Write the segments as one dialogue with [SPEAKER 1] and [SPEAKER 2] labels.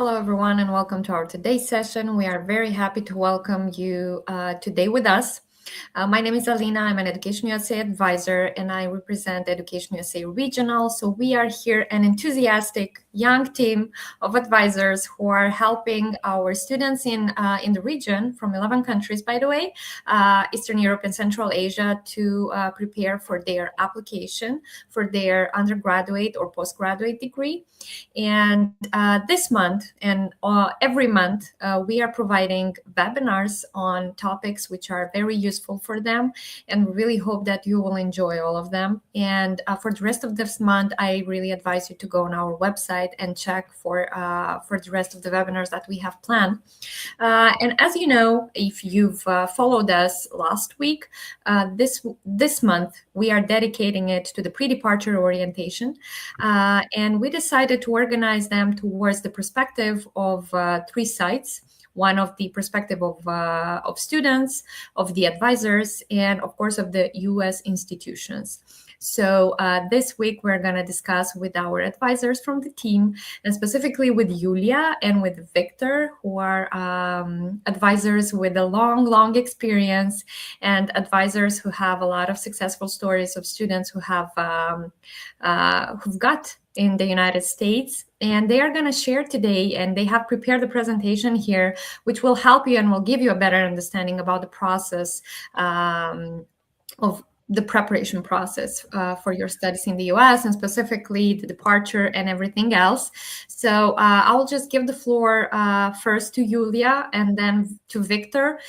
[SPEAKER 1] Hello, everyone, and welcome to our today's session. We are very happy to welcome you today with us. My name is Alina. I'm an Education USA advisor, and I represent Education USA Regional. So we are here an enthusiastic young team of advisors who are helping our students in the region from 11 countries, by the way, Eastern Europe and Central Asia, to prepare for their application for their undergraduate or postgraduate degree. And this month and every month, we are providing webinars on topics which are very useful for them, and really hope that you will enjoy all of them. And for the rest of this month, I really advise you to go on our website and check for the rest of the webinars that we have planned. And as you know, if you've followed us last week, this month we are dedicating it to the pre-departure orientation, and we decided to organize them towards the perspective of three sites. One of the perspective of students, of the advisors, and of course of the U.S. institutions. So this week we're going to discuss with our advisors from the team, and specifically with Yulia and with Victor, who are advisors with a long experience, and advisors who have a lot of successful stories of students who have who've got in the United States. And they are going to share today, and they have prepared a presentation here, which will help you and will give you a better understanding about the process of the preparation process for your studies in the US, and specifically the departure and everything else. So I'll just give the floor first to Yulia and then to Victor.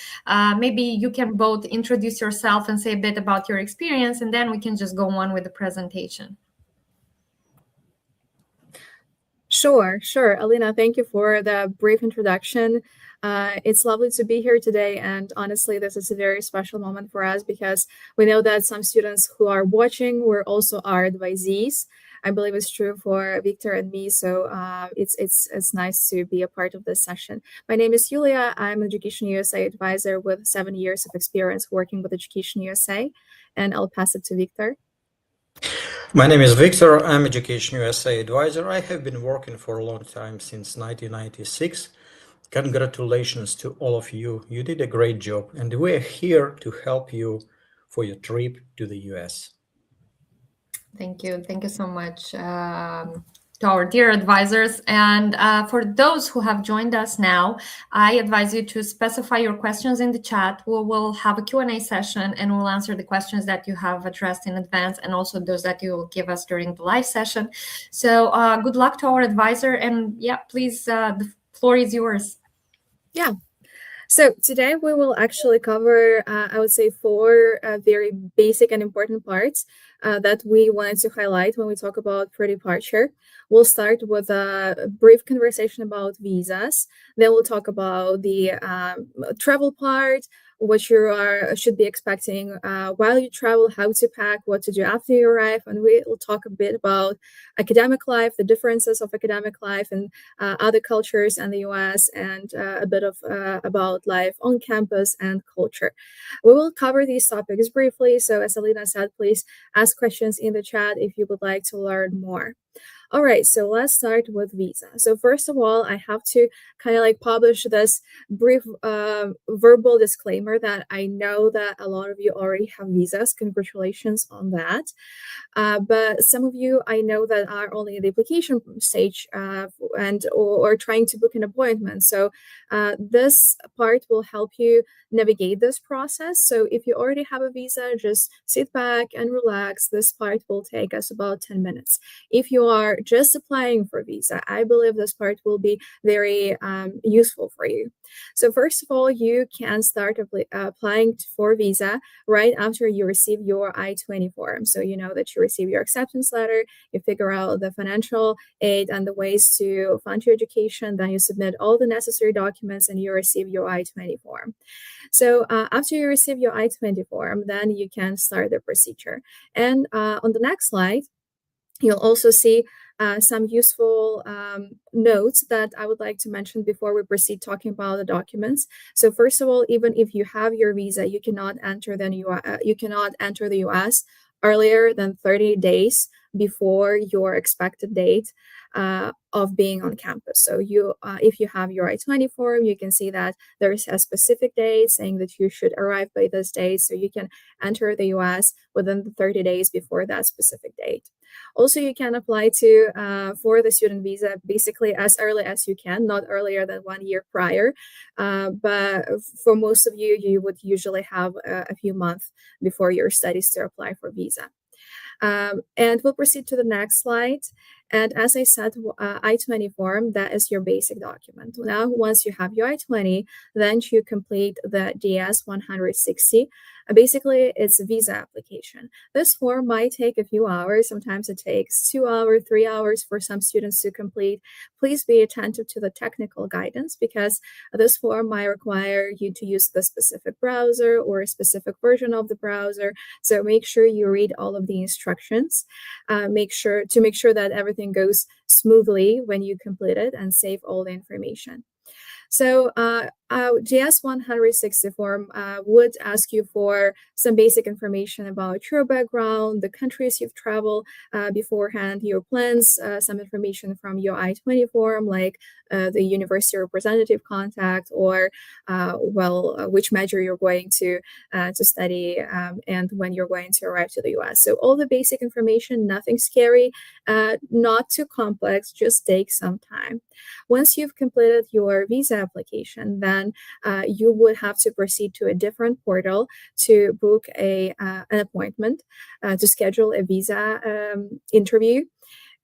[SPEAKER 1] Maybe you can both introduce yourself and say a bit about your experience, and then we can just go on with the presentation.
[SPEAKER 2] Sure. Alina, thank you for the brief introduction. It's lovely to be here today, and honestly, this is a very special moment for us because we know that some students who are watching were also our advisees. I believe it's true for Victor and me, so it's nice to be a part of this session. My name is Yulia. I'm an Education USA advisor with 7 years of experience working with Education USA, and I'll pass it to Victor.
[SPEAKER 3] My name is Victor. I'm Education USA advisor. I have been working for a long time, since 1996. Congratulations to all of you. You did a great job, and we're here to help you for your trip to the US.
[SPEAKER 1] Thank you. Thank you so much to our dear advisors. And for those who have joined us now, I advise you to specify your questions in the chat. We will have a Q&A session, and we'll answer the questions that you have addressed in advance, and also those that you will give us during the live session. So good luck to our advisor, and yeah, please, the floor is yours.
[SPEAKER 2] Yeah. So today we will actually cover, I would say, 4 very basic and important parts that we wanted to highlight when we talk about pre-departure. We'll start with a brief conversation about visas. Then we'll talk about the travel part, what you should be expecting while you travel, how to pack, what to do after you arrive, and we will talk a bit about academic life, the differences of academic life and other cultures in the US, and a bit of about life on campus and culture. We will cover these topics briefly, so as Alina said, please ask questions in the chat if you would like to learn more. All right, so let's start with visa. So first of all, I have to kind of like publish this brief verbal disclaimer that I know that a lot of you already have visas. Congratulations on that. But some of you I know that are only in the application stage or trying to book an appointment. So this part will help you navigate this process. So if you already have a visa, just sit back and relax. This part will take us about 10 minutes. If you are just applying for a visa, I believe this part will be very useful for you. So first of all, you can start applying for a visa right after you receive your I-20 form. So you know that you receive your acceptance letter, you figure out the financial aid and the ways to fund your education, then you submit all the necessary documents and you receive your I-20 form. So after you receive your I-20 form, then you can start the procedure. And on the next slide, you'll also see some useful notes that I would like to mention before we proceed talking about the documents. So first of all, even if you have your visa, you cannot enter the US earlier than 30 days before your expected date of being on campus. So if you have your I-20 form, you can see that there is a specific date saying that you should arrive by this date, so you can enter the US within the 30 days before that specific date. Also, you can apply for the student visa basically as early as you can, not earlier than 1 year prior. But for most of you, you would usually have a few months before your studies to apply for visa. And we'll proceed to the next slide. And as I said, I-20 form, that is your basic document. Now, once you have your I-20, then you complete the DS-160. Basically, it's a visa application. This form might take a few hours. Sometimes it takes 2 hours, 3 hours for some students to complete. Please be attentive to the technical guidance, because this form might require you to use the specific browser or a specific version of the browser. So make sure you read all of the instructions. Make sure that everything goes smoothly when you complete it, and save all the information. So DS-160 form would ask you for some basic information about your background, the countries you've traveled beforehand, your plans, some information from your I-20 form, like the university representative contact, or which major you're going to study, and when you're going to arrive to the US. So all the basic information, nothing scary, not too complex, just take some time. Once you've completed your visa application, then you would have to proceed to a different portal to book an appointment, to schedule a visa interview.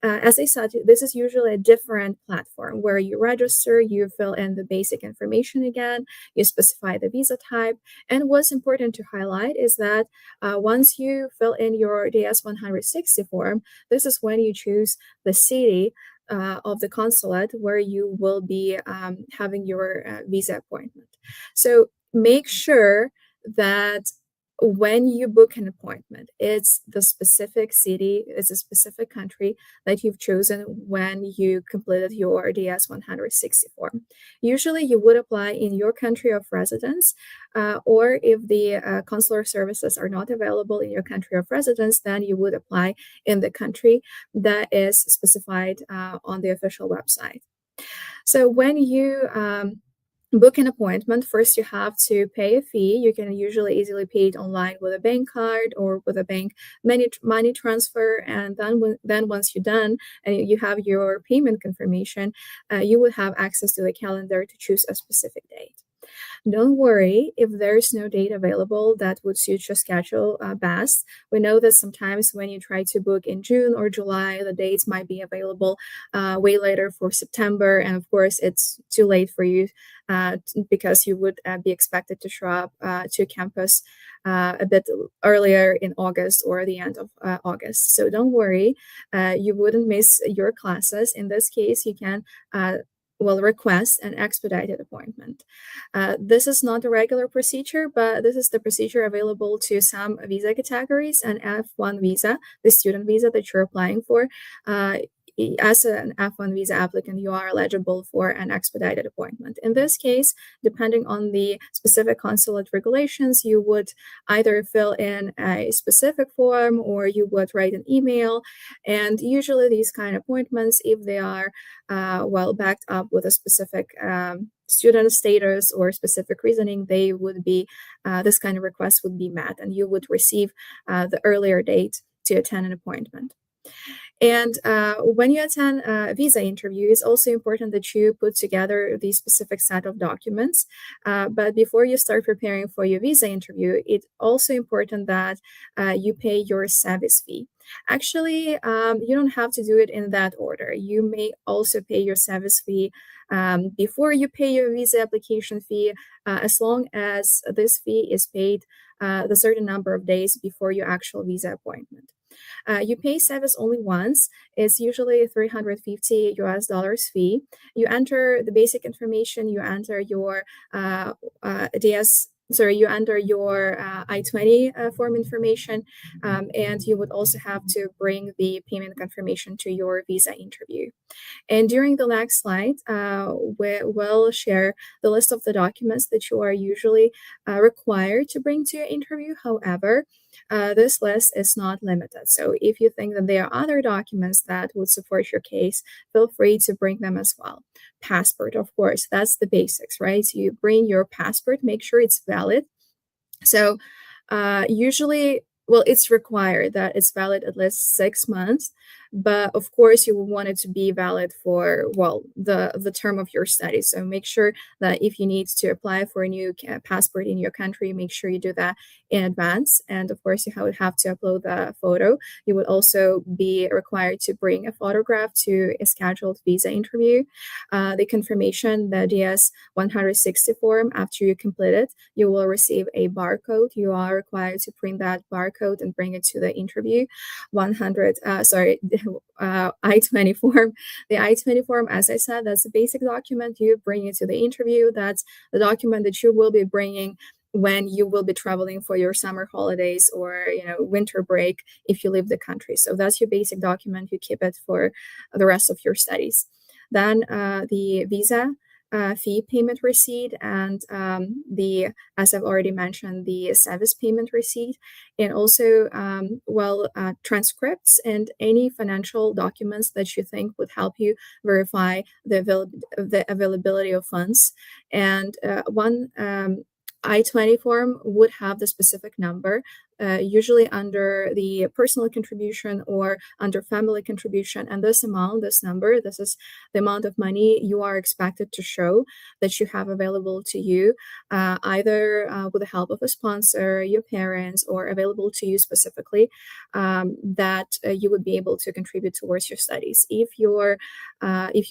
[SPEAKER 2] As I said, this is usually a different platform where you register, you fill in the basic information again, you specify the visa type. And what's important to highlight is that once you fill in your DS-160 form, this is when you choose the city of the consulate where you will be having your visa appointment. So make sure that when you book an appointment, it's the specific city, it's a specific country that you've chosen when you completed your DS-160 form. Usually you would apply in your country of residence, or if the consular services are not available in your country of residence, then you would apply in the country that is specified on the official website. So when you book an appointment, first you have to pay a fee. You can usually easily pay it online with a bank card or with a bank money transfer. And then once you're done and you have your payment confirmation, you will have access to the calendar to choose a specific date. Don't worry if there's no date available that would suit your schedule best. We know that sometimes when you try to book in June or July, the dates might be available way later for September. And of course, it's too late for you because you would be expected to show up to campus a bit earlier in August or the end of August. So don't worry, you wouldn't miss your classes. In this case, you can request an expedited appointment. This is not a regular procedure, but this is the procedure available to some visa categories. An F1 visa, the student visa that you're applying for, as an F1 visa applicant, you are eligible for an expedited appointment. In this case, depending on the specific consulate regulations, you would either fill in a specific form or you would write an email. And usually these kind of appointments, if they are backed up with a specific student status or specific reasoning, they would be, this kind of request would be met, and you would receive the earlier date to attend an appointment. And when you attend a visa interview, it's also important that you put together the specific set of documents. But before you start preparing for your visa interview, it's also important that you pay your service fee. Actually, you don't have to do it in that order. You may also pay your service fee before you pay your visa application fee, as long as this fee is paid the certain number of days before your actual visa appointment. You pay service only once. It's usually $350 US fee. You enter the basic information. You enter your you enter your I-20 form information, and you would also have to bring the payment confirmation to your visa interview. And during the next slide, we will share the list of the documents that you are usually required to bring to your interview. However, this list is not limited. So if you think that there are other documents that would support your case, feel free to bring them as well. Passport, of course, that's the basics, right? So you bring your passport, make sure it's valid. So usually, well, it's required that it's valid at least 6 months, but of course you will want it to be valid for, well, the term of your study. So make sure that if you need to apply for a new passport in your country, make sure you do that in advance. And of course, you would have to upload the photo. You would also be required to bring a photograph to a scheduled visa interview. The confirmation, the DS 160 form, after you complete it, you will receive a barcode. You are required to print that barcode and bring it to the interview. I-20 form. The I-20 form, as I said, that's a basic document. You bring it to the interview. That's the document that you will be bringing when you will be traveling for your summer holidays or winter break if you leave the country. So that's your basic document. You keep it for the rest of your studies. Then the visa fee payment receipt and as I've already mentioned, the service payment receipt, and also transcripts and any financial documents that you think would help you verify the availability of funds. And one I-20 form would have the specific number, usually under the personal contribution or under family contribution. And this amount, this number, this is the amount of money you are expected to show that you have available to you, either with the help of a sponsor, your parents, or available to you specifically, that you would be able to contribute towards your studies. If you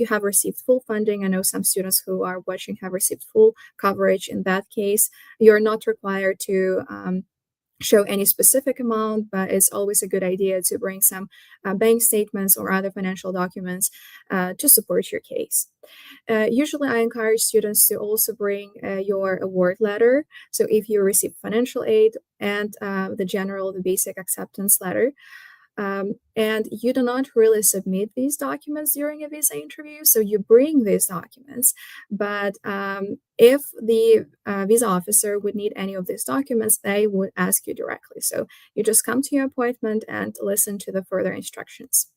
[SPEAKER 2] have received full funding, I know some students who are watching have received full coverage. In that case, you're not required to show any specific amount, but it's always a good idea to bring some bank statements or other financial documents to support your case. Usually, I encourage students to also bring your award letter. So if you receive financial aid and the basic acceptance letter, and you do not really submit these documents during a visa interview, so you bring these documents. But if the visa officer would need any of these documents, they would ask you directly. So you just come to your appointment and listen to the further instructions.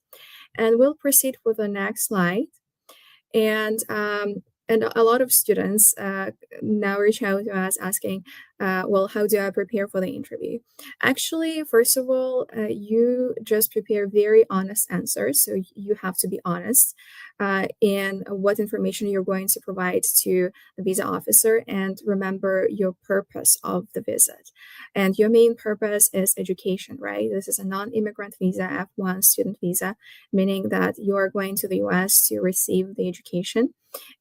[SPEAKER 2] And we'll proceed with the next slide. And a lot of students now reach out to us asking, how do I prepare for the interview? Actually, first of all, you just prepare very honest answers. So you have to be honest in what information you're going to provide to the visa officer, and remember your purpose of the visit. And your main purpose is education, right? This is a non-immigrant visa, F1 student visa, meaning that you are going to the US to receive the education.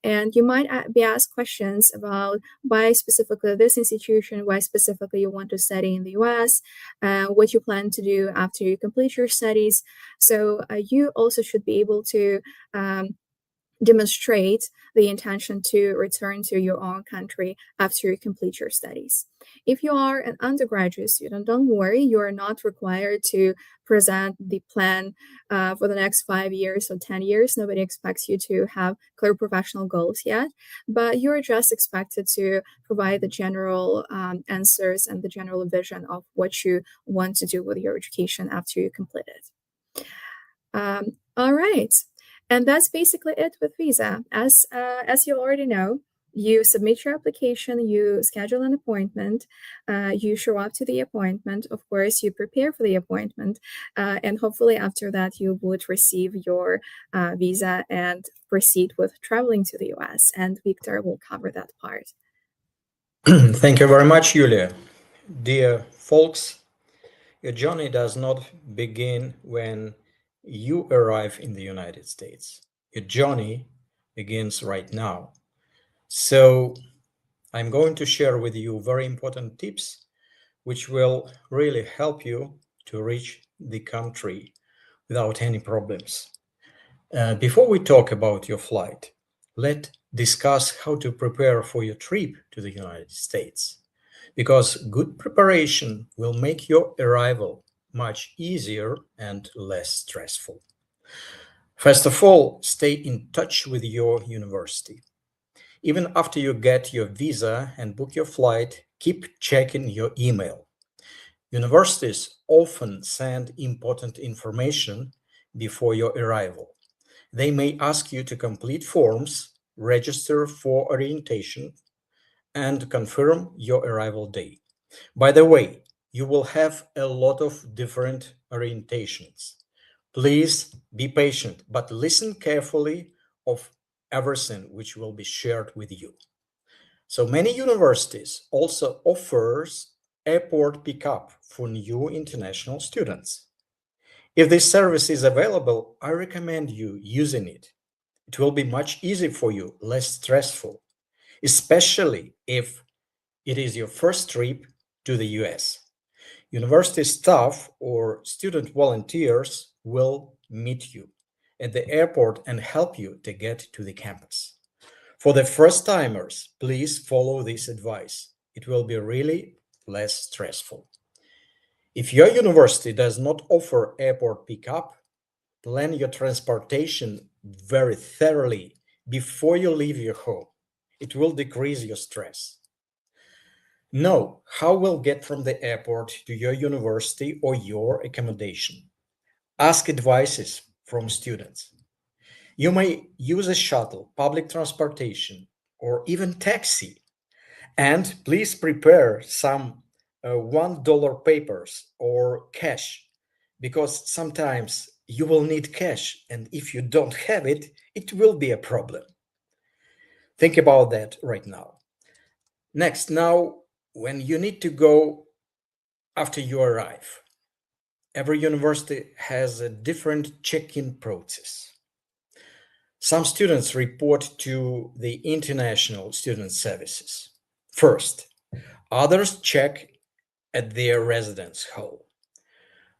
[SPEAKER 2] And you might be asked questions about why specifically this institution, why specifically you want to study in the US, what you plan to do after you complete your studies. So you also should be able to demonstrate the intention to return to your own country after you complete your studies. If you are an undergraduate student, don't worry, you are not required to present the plan for the next 5 years or 10 years. Nobody expects you to have clear professional goals yet, but you're just expected to provide the general answers and the general vision of what you want to do with your education after you complete it. All right. And that's basically it with visa. As you already know, you submit your application, you schedule an appointment, you show up to the appointment. Of course, you prepare for the appointment, and hopefully after that, you would receive your visa and proceed with traveling to the US. And Victor will cover that part.
[SPEAKER 3] Thank you very much, Yulia. Dear folks, your journey does not begin when you arrive in the United States. Your journey begins right now. So I'm going to share with you very important tips which will really help you to reach the country without any problems. Before we talk about your flight, let's discuss how to prepare for your trip to the United States, because good preparation will make your arrival much easier and less stressful. First of all, stay in touch with your university. Even after you get your visa and book your flight, keep checking your email. Universities often send important information before your arrival. They may ask you to complete forms, register for orientation, and confirm your arrival day. By the way, you will have a lot of different orientations. Please be patient, but listen carefully of everything which will be shared with you. So many universities also offers airport pickup for new international students. If this service is available, I recommend you using it. It will be much easier for you, less stressful, especially if it is your first trip to the US. University staff or student volunteers will meet you at the airport and help you to get to the campus. For the first timers, please follow this advice. It will be really less stressful. If your university does not offer airport pickup, plan your transportation very thoroughly before you leave your home. It will decrease your stress. Know how we'll get from the airport to your university or your accommodation. Ask advices from students. You may use a shuttle, public transportation, or even taxi. And please prepare some $1 papers or cash, because sometimes you will need cash, and if you don't have it, it will be a problem. Think about that right now. Next, now, when you need to go after you arrive, every university has a different check-in process. Some students report to the International Student Services first. Others check at their residence hall.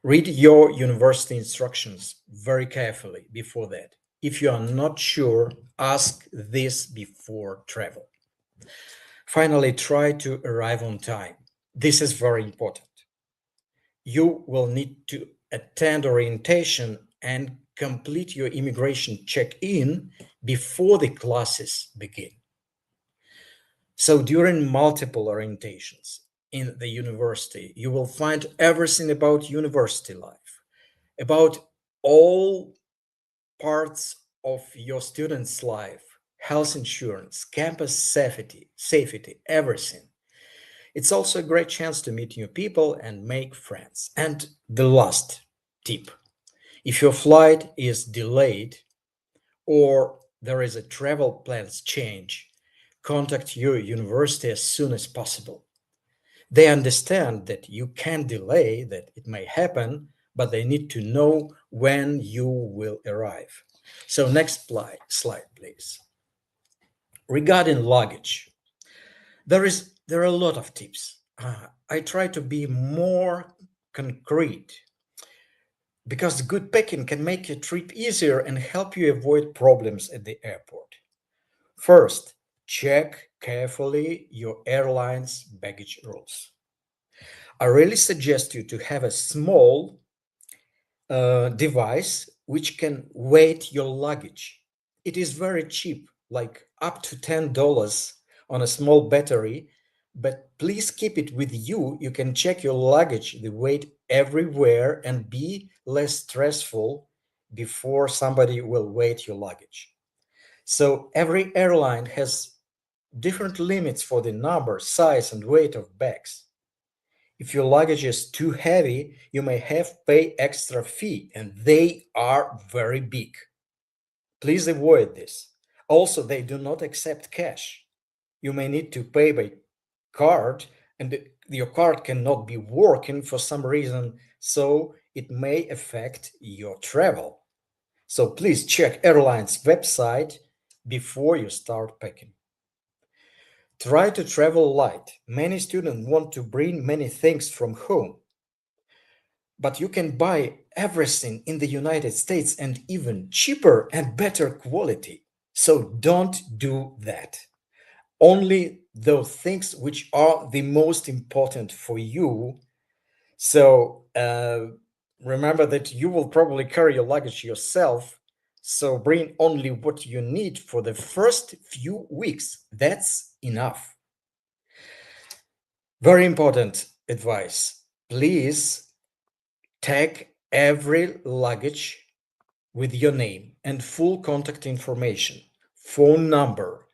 [SPEAKER 3] Read your university instructions very carefully before that. If you are not sure, ask this before travel. Finally, try to arrive on time. This is very important. You will need to attend orientation and complete your immigration check-in before the classes begin. So during multiple orientations in the university, you will find everything about university life, about all parts of your student's life, health insurance, campus safety, everything. It's also a great chance to meet new people and make friends. And the last tip, if your flight is delayed or there is a travel plans change, contact your university as soon as possible. They understand that you can delay, that it may happen, but they need to know when you will arrive. So next slide, please. Regarding luggage, there are a lot of tips. I try to be more concrete because good packing can make your trip easier and help you avoid problems at the airport. First, check carefully your airline's baggage rules. I really suggest you to have a small device which can weight your luggage. It is very cheap, like up to $10 on a small battery, but please keep it with you. You can check your luggage, the weight everywhere, and be less stressful before somebody will weigh your luggage. So every airline has different limits for the number, size, and weight of bags. If your luggage is too heavy, you may have to pay extra fee, and they are very big. Please avoid this. Also, they do not accept cash. You may need to pay by card, and your card cannot be working for some reason, so it may affect your travel. So please check airline's website before you start packing. Try to travel light. Many students want to bring many things from home, but you can buy everything in the United States and even cheaper and better quality. So don't do that. Only those things which are the most important for you. So remember that you will probably carry your luggage yourself. So bring only what you need for the first few weeks. That's enough. Very important advice. please tag every luggage with your name and full contact information, phone number,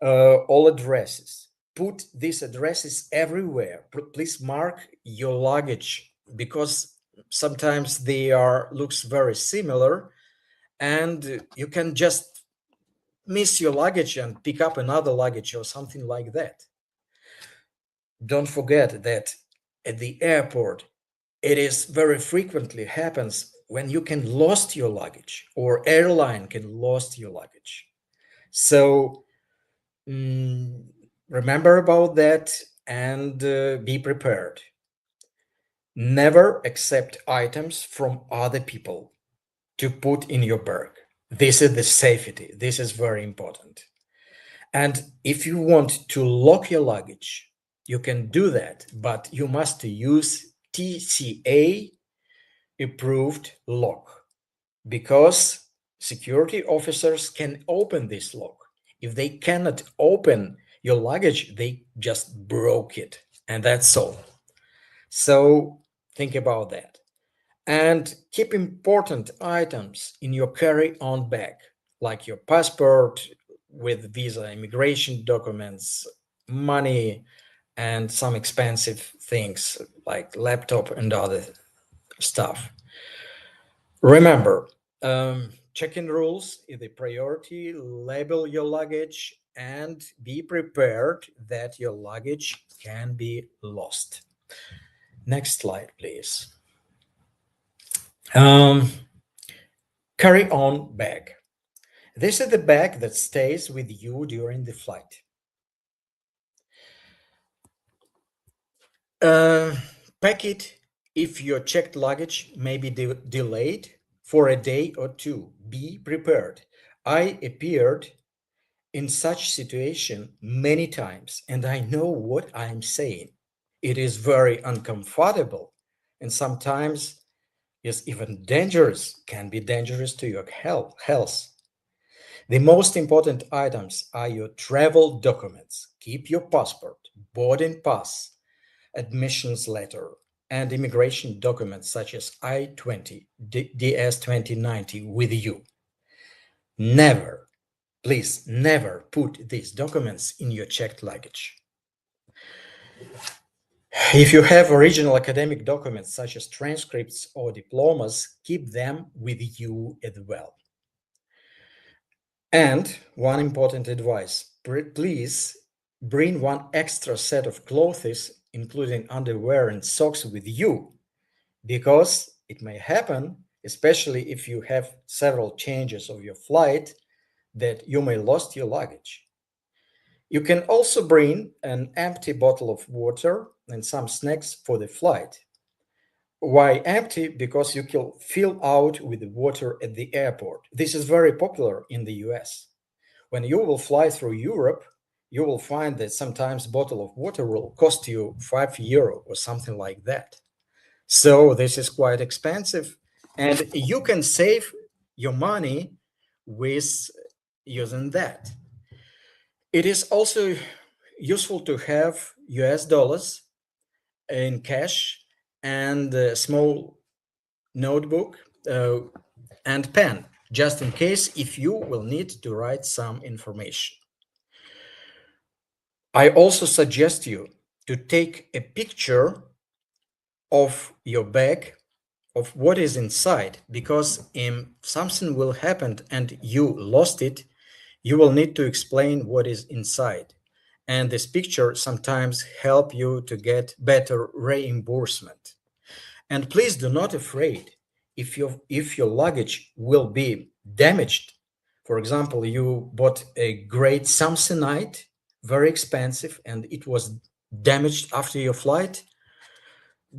[SPEAKER 3] all addresses. Put these addresses everywhere. Please mark your luggage, because sometimes they looks very similar, and you can just miss your luggage and pick up another luggage or something like that. Don't forget that at the airport, it is very frequently happens when you can lost your luggage, or airline can lost your luggage. So remember about that, and be prepared. Never accept items from other people to put in your bag. This is the safety. This is very important. And if you want to lock your luggage, you can do that, but you must use TCA approved lock, because security officers can open this lock. If they cannot open your luggage, they just broke it, and that's all. So think about that. And keep important items in your carry-on bag, like your passport with visa, immigration documents, money, and some expensive things like laptop and other stuff. Remember, check-in rules is a priority. Label your luggage and be prepared that your luggage can be lost. Next slide, please. Carry-on bag. This is the bag that stays with you during the flight. Pack it if your checked luggage may be delayed for a day or two. Be prepared. I appeared in such situation many times, and I know what I'm saying. It is very uncomfortable, and sometimes is even dangerous, can be dangerous to your health. The most important items are your travel documents. Keep your passport, boarding pass, admissions letter, and immigration documents such as I-20, DS-2090 with you. Never, please never put these documents in your checked luggage. If you have original academic documents such as transcripts or diplomas, keep them with you as well. And one important advice, please bring one extra set of clothes, including underwear and socks, with you, because it may happen, especially if you have several changes of your flight, that you may lost your luggage. You can also bring an empty bottle of water and some snacks for the flight. Why empty? Because you can fill out with the water at the airport. This is very popular in the US. When you will fly through Europe, you will find that sometimes bottle of water will cost you €5 or something like that. So this is quite expensive, and you can save your money with using that. It is also useful to have US dollars in cash and a small notebook and pen, just in case if you will need to write some information. I also suggest you to take a picture of your bag, of what is inside, because if something will happen and you lost it, you will need to explain what is inside. And this picture sometimes help you to get better reimbursement. And please do not afraid if your luggage will be damaged. For example, you bought a great Samsonite, very expensive, and it was damaged after your flight.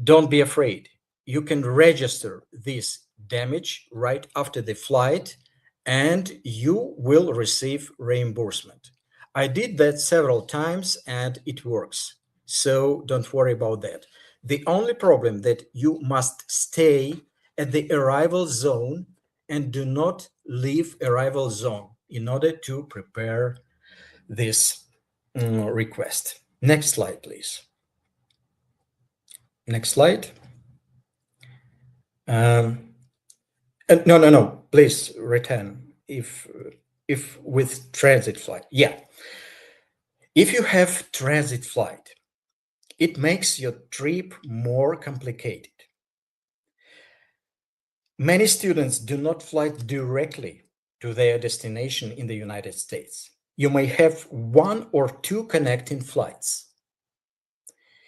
[SPEAKER 3] Don't be afraid. You can register this damage right after the flight, and you will receive reimbursement. I did that several times and it works. So don't worry about that. The only problem that you must stay at the arrival zone and do not leave arrival zone in order to prepare this request. Next slide, please. Next slide. No, please return if with transit flight. Yeah. If you have transit flight, it makes your trip more complicated. Many students do not fly directly to their destination in the United States. You may have one or two connecting flights.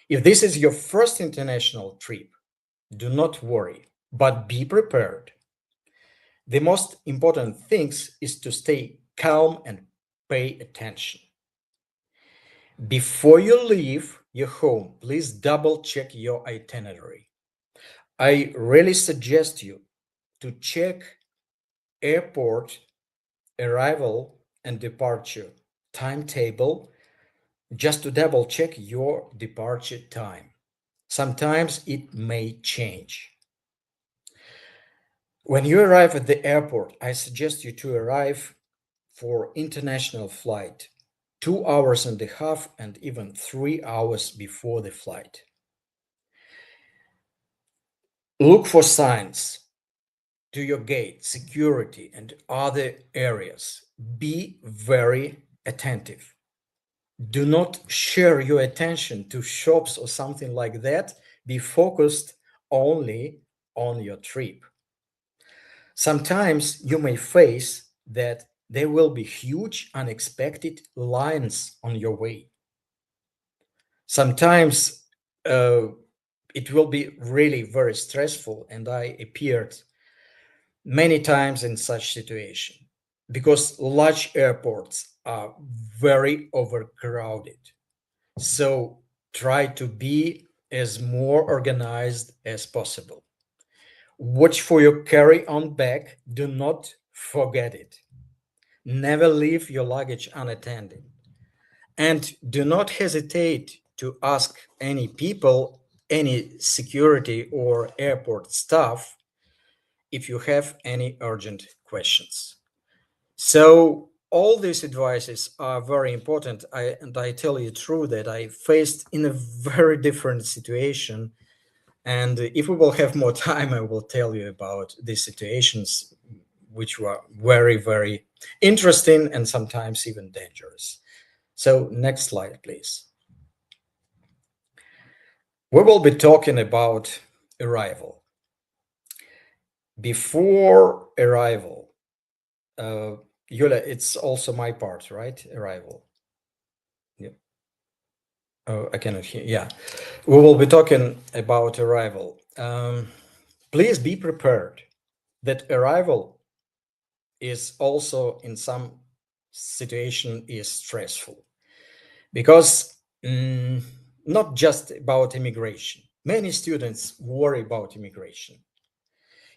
[SPEAKER 3] If this is your first international trip, do not worry, but be prepared. The most important thing is to stay calm and pay attention. Before you leave your home, please double check your itinerary. I really suggest you to check airport arrival and departure timetable just to double check your departure time. Sometimes it may change. When you arrive at the airport, I suggest you to arrive for international flight 2 hours and a half and even 3 hours before the flight. Look for signs to your gate, security, and other areas. Be very attentive. Do not share your attention to shops or something like that. Be focused only on your trip. Sometimes you may face that there will be huge unexpected lines on your way. Sometimes it will be really very stressful, and I appeared many times in such situation because large airports are very overcrowded. So try to be as more organized as possible. Watch for your carry-on bag. Do not forget it. Never leave your luggage unattended. And do not hesitate to ask any people, any security or airport staff if you have any urgent questions. So all these advices are very important. I tell you true that I faced in a very different situation. And if we will have more time, I will tell you about these situations, which were very, very interesting and sometimes even dangerous. So next slide, please. We will be talking about arrival. Before arrival, Yulia, it's also my part, right? Arrival. Yeah. Oh, I cannot hear. Yeah. We will be talking about arrival. Please be prepared that arrival is also in some situation is stressful because not just about immigration. Many students worry about immigration.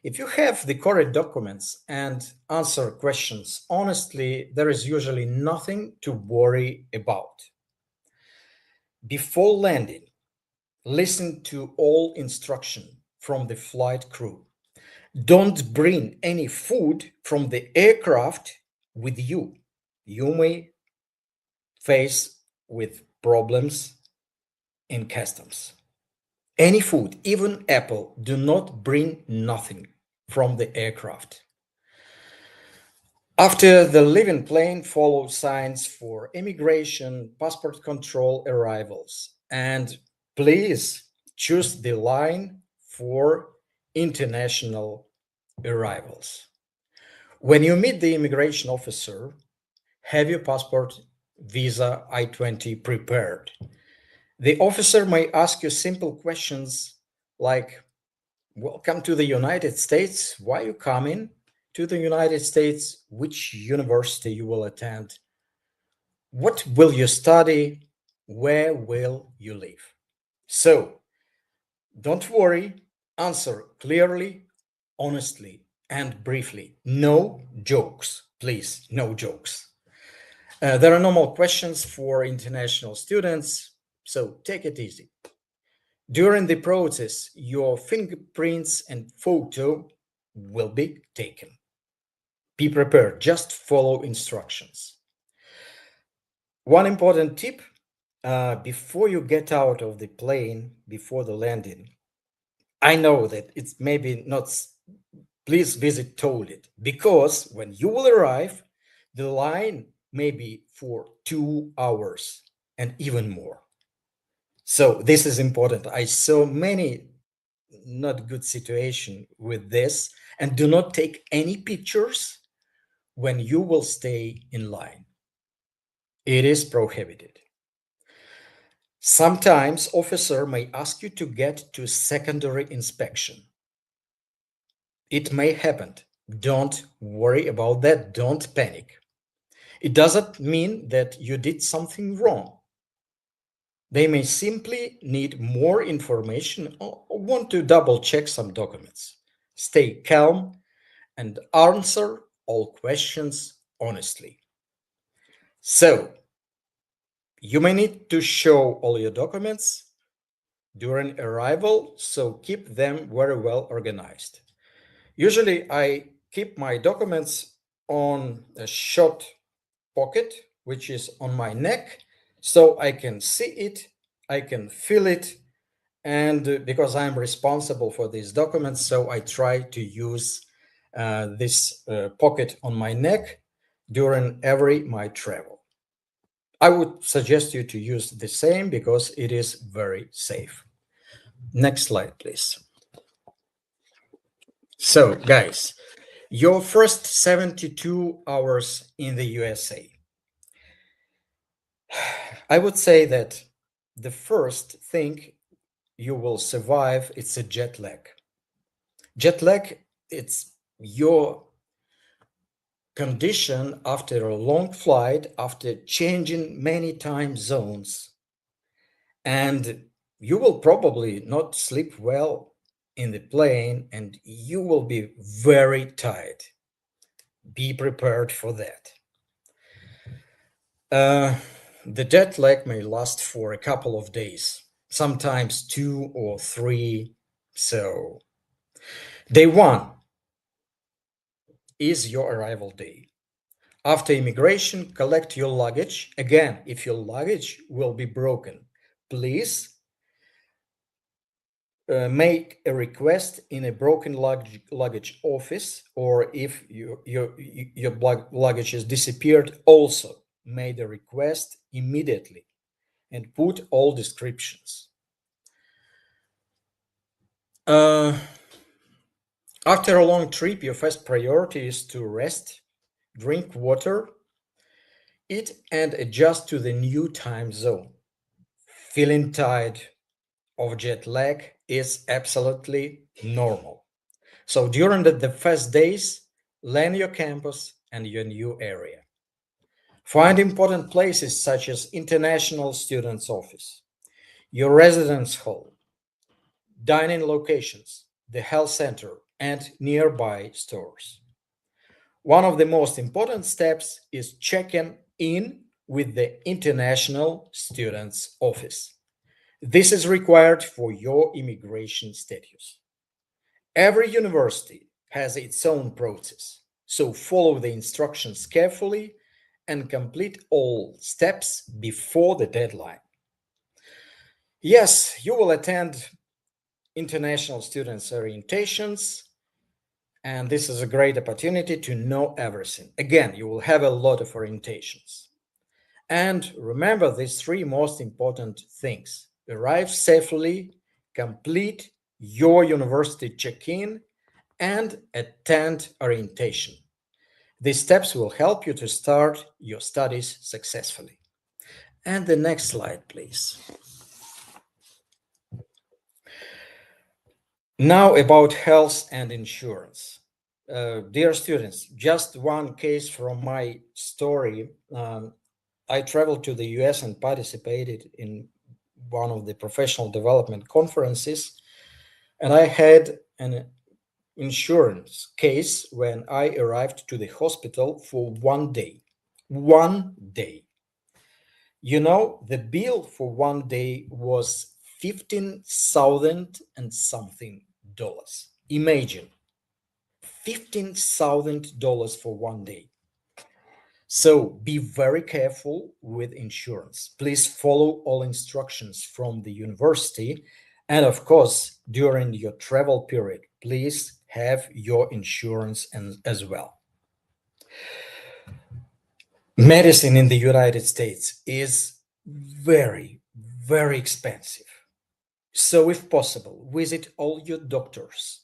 [SPEAKER 3] If you have the correct documents and answer questions honestly, there is usually nothing to worry about. Before landing, listen to all instruction from the flight crew. Don't bring any food from the aircraft with you. You may face with problems in customs. Any food, even apple, do not bring nothing from the aircraft. After the leaving plane, follow signs for immigration, passport control arrivals, and please choose the line for international arrivals. When you meet the immigration officer, have your passport, visa, I-20 prepared. The officer may ask you simple questions like, welcome to the United States. Why are you coming to the United States? Which university you will attend? What will you study? Where will you live? So don't worry, answer clearly, honestly, and briefly. No jokes, please, no jokes. There are no more questions for international students, so take it easy. During the process, your fingerprints and photo will be taken. Be prepared, just follow instructions. One important tip, before you get out of the plane, before the landing, I know that it's maybe not, please visit toilet, because when you will arrive, the line may be for 2 hours and even more. So this is important. I saw many not good situation with this, and do not take any pictures when you will stay in line. It is prohibited. Sometimes officer may ask you to get to secondary inspection. It may happen. Don't worry about that. Don't panic. It doesn't mean that you did something wrong. They may simply need more information or want to double check some documents. Stay calm and answer all questions honestly. So, you may need to show all your documents during arrival, so keep them very well organized. Usually, I keep my documents on a short pocket, which is on my neck, so I can see it, I can feel it, and because I'm responsible for these documents, so I try to use this pocket on my neck during every my travel. I would suggest you to use the same because it is very safe. Next slide, please. So, guys, your first 72 hours in the USA. I would say that the first thing you will survive, it's a jet lag. Jet lag, it's your condition after a long flight, after changing many time zones. And you will probably not sleep well in the plane and you will be very tired. Be prepared for that. The jet lag may last for a couple of days, sometimes 2 or 3. So, day 1 is your arrival day. After immigration, collect your luggage. Again, if your luggage will be broken, please make a request in a broken luggage office, or if your luggage is disappeared, also made a request immediately and put all descriptions. After a long trip, your first priority is to rest, drink water, eat, and adjust to the new time zone. Feeling tired of jet lag is absolutely normal. So during the first days, learn your campus and your new area. Find important places such as International Students Office, your residence hall, dining locations, the health center, and nearby stores. One of the most important steps is checking in with the International Students Office. This is required for your immigration status. Every university has its own process, so follow the instructions carefully and complete all steps before the deadline. Yes, you will attend international students' orientations, and this is a great opportunity to know everything. Again, you will have a lot of orientations. And remember these 3 most important things: arrive safely, complete your university check-in, and attend orientation. These steps will help you to start your studies successfully. And the next slide, please. Now about health and insurance. Dear students, just one case from my story. I traveled to the US and participated in one of the professional development conferences, and I had an insurance case when I arrived to the hospital for 1 day. 1 day. You know, the bill for 1 day was 15,000 and something dollars. Imagine $15,000 for 1 day. So be very careful with insurance. Please follow all instructions from the university. And of course, during your travel period, please have your insurance as well. Medicine in the United States is very, very expensive. So if possible, visit all your doctors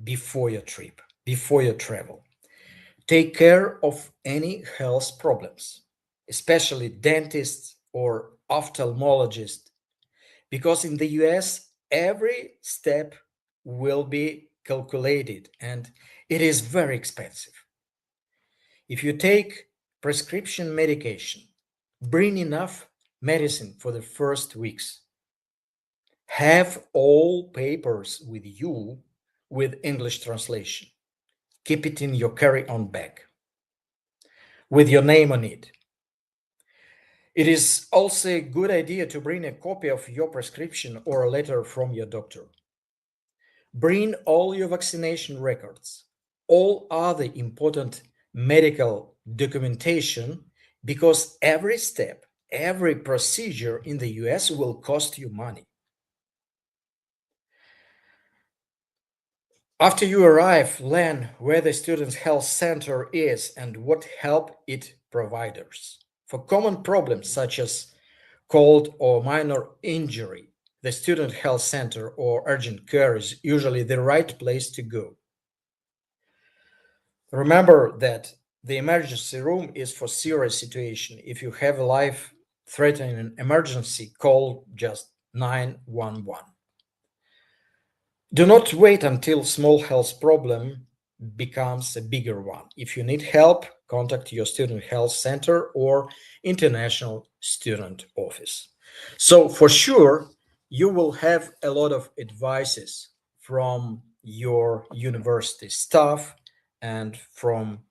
[SPEAKER 3] before your trip, before your travel. Take care of any health problems, especially dentists or ophthalmologists, because in the US, every step will be calculated and it is very expensive. If you take prescription medication, bring enough medicine for the first weeks. Have all papers with you with English translation. Keep it in your carry-on bag with your name on it. It is also a good idea to bring a copy of your prescription or a letter from your doctor. Bring all your vaccination records, all other important medical documentation, because every step, every procedure in the US will cost you money. After you arrive, learn where the student health center is and what help it provides. For common problems such as cold or minor injury, the student health center or urgent care is usually the right place to go. Remember that the emergency room is for serious situation. If you have a life-threatening emergency, call just 911. Do not wait until small health problem becomes a bigger one. If you need help, contact your student health center or international student office. So for sure, you will have a lot of advices from your university staff and from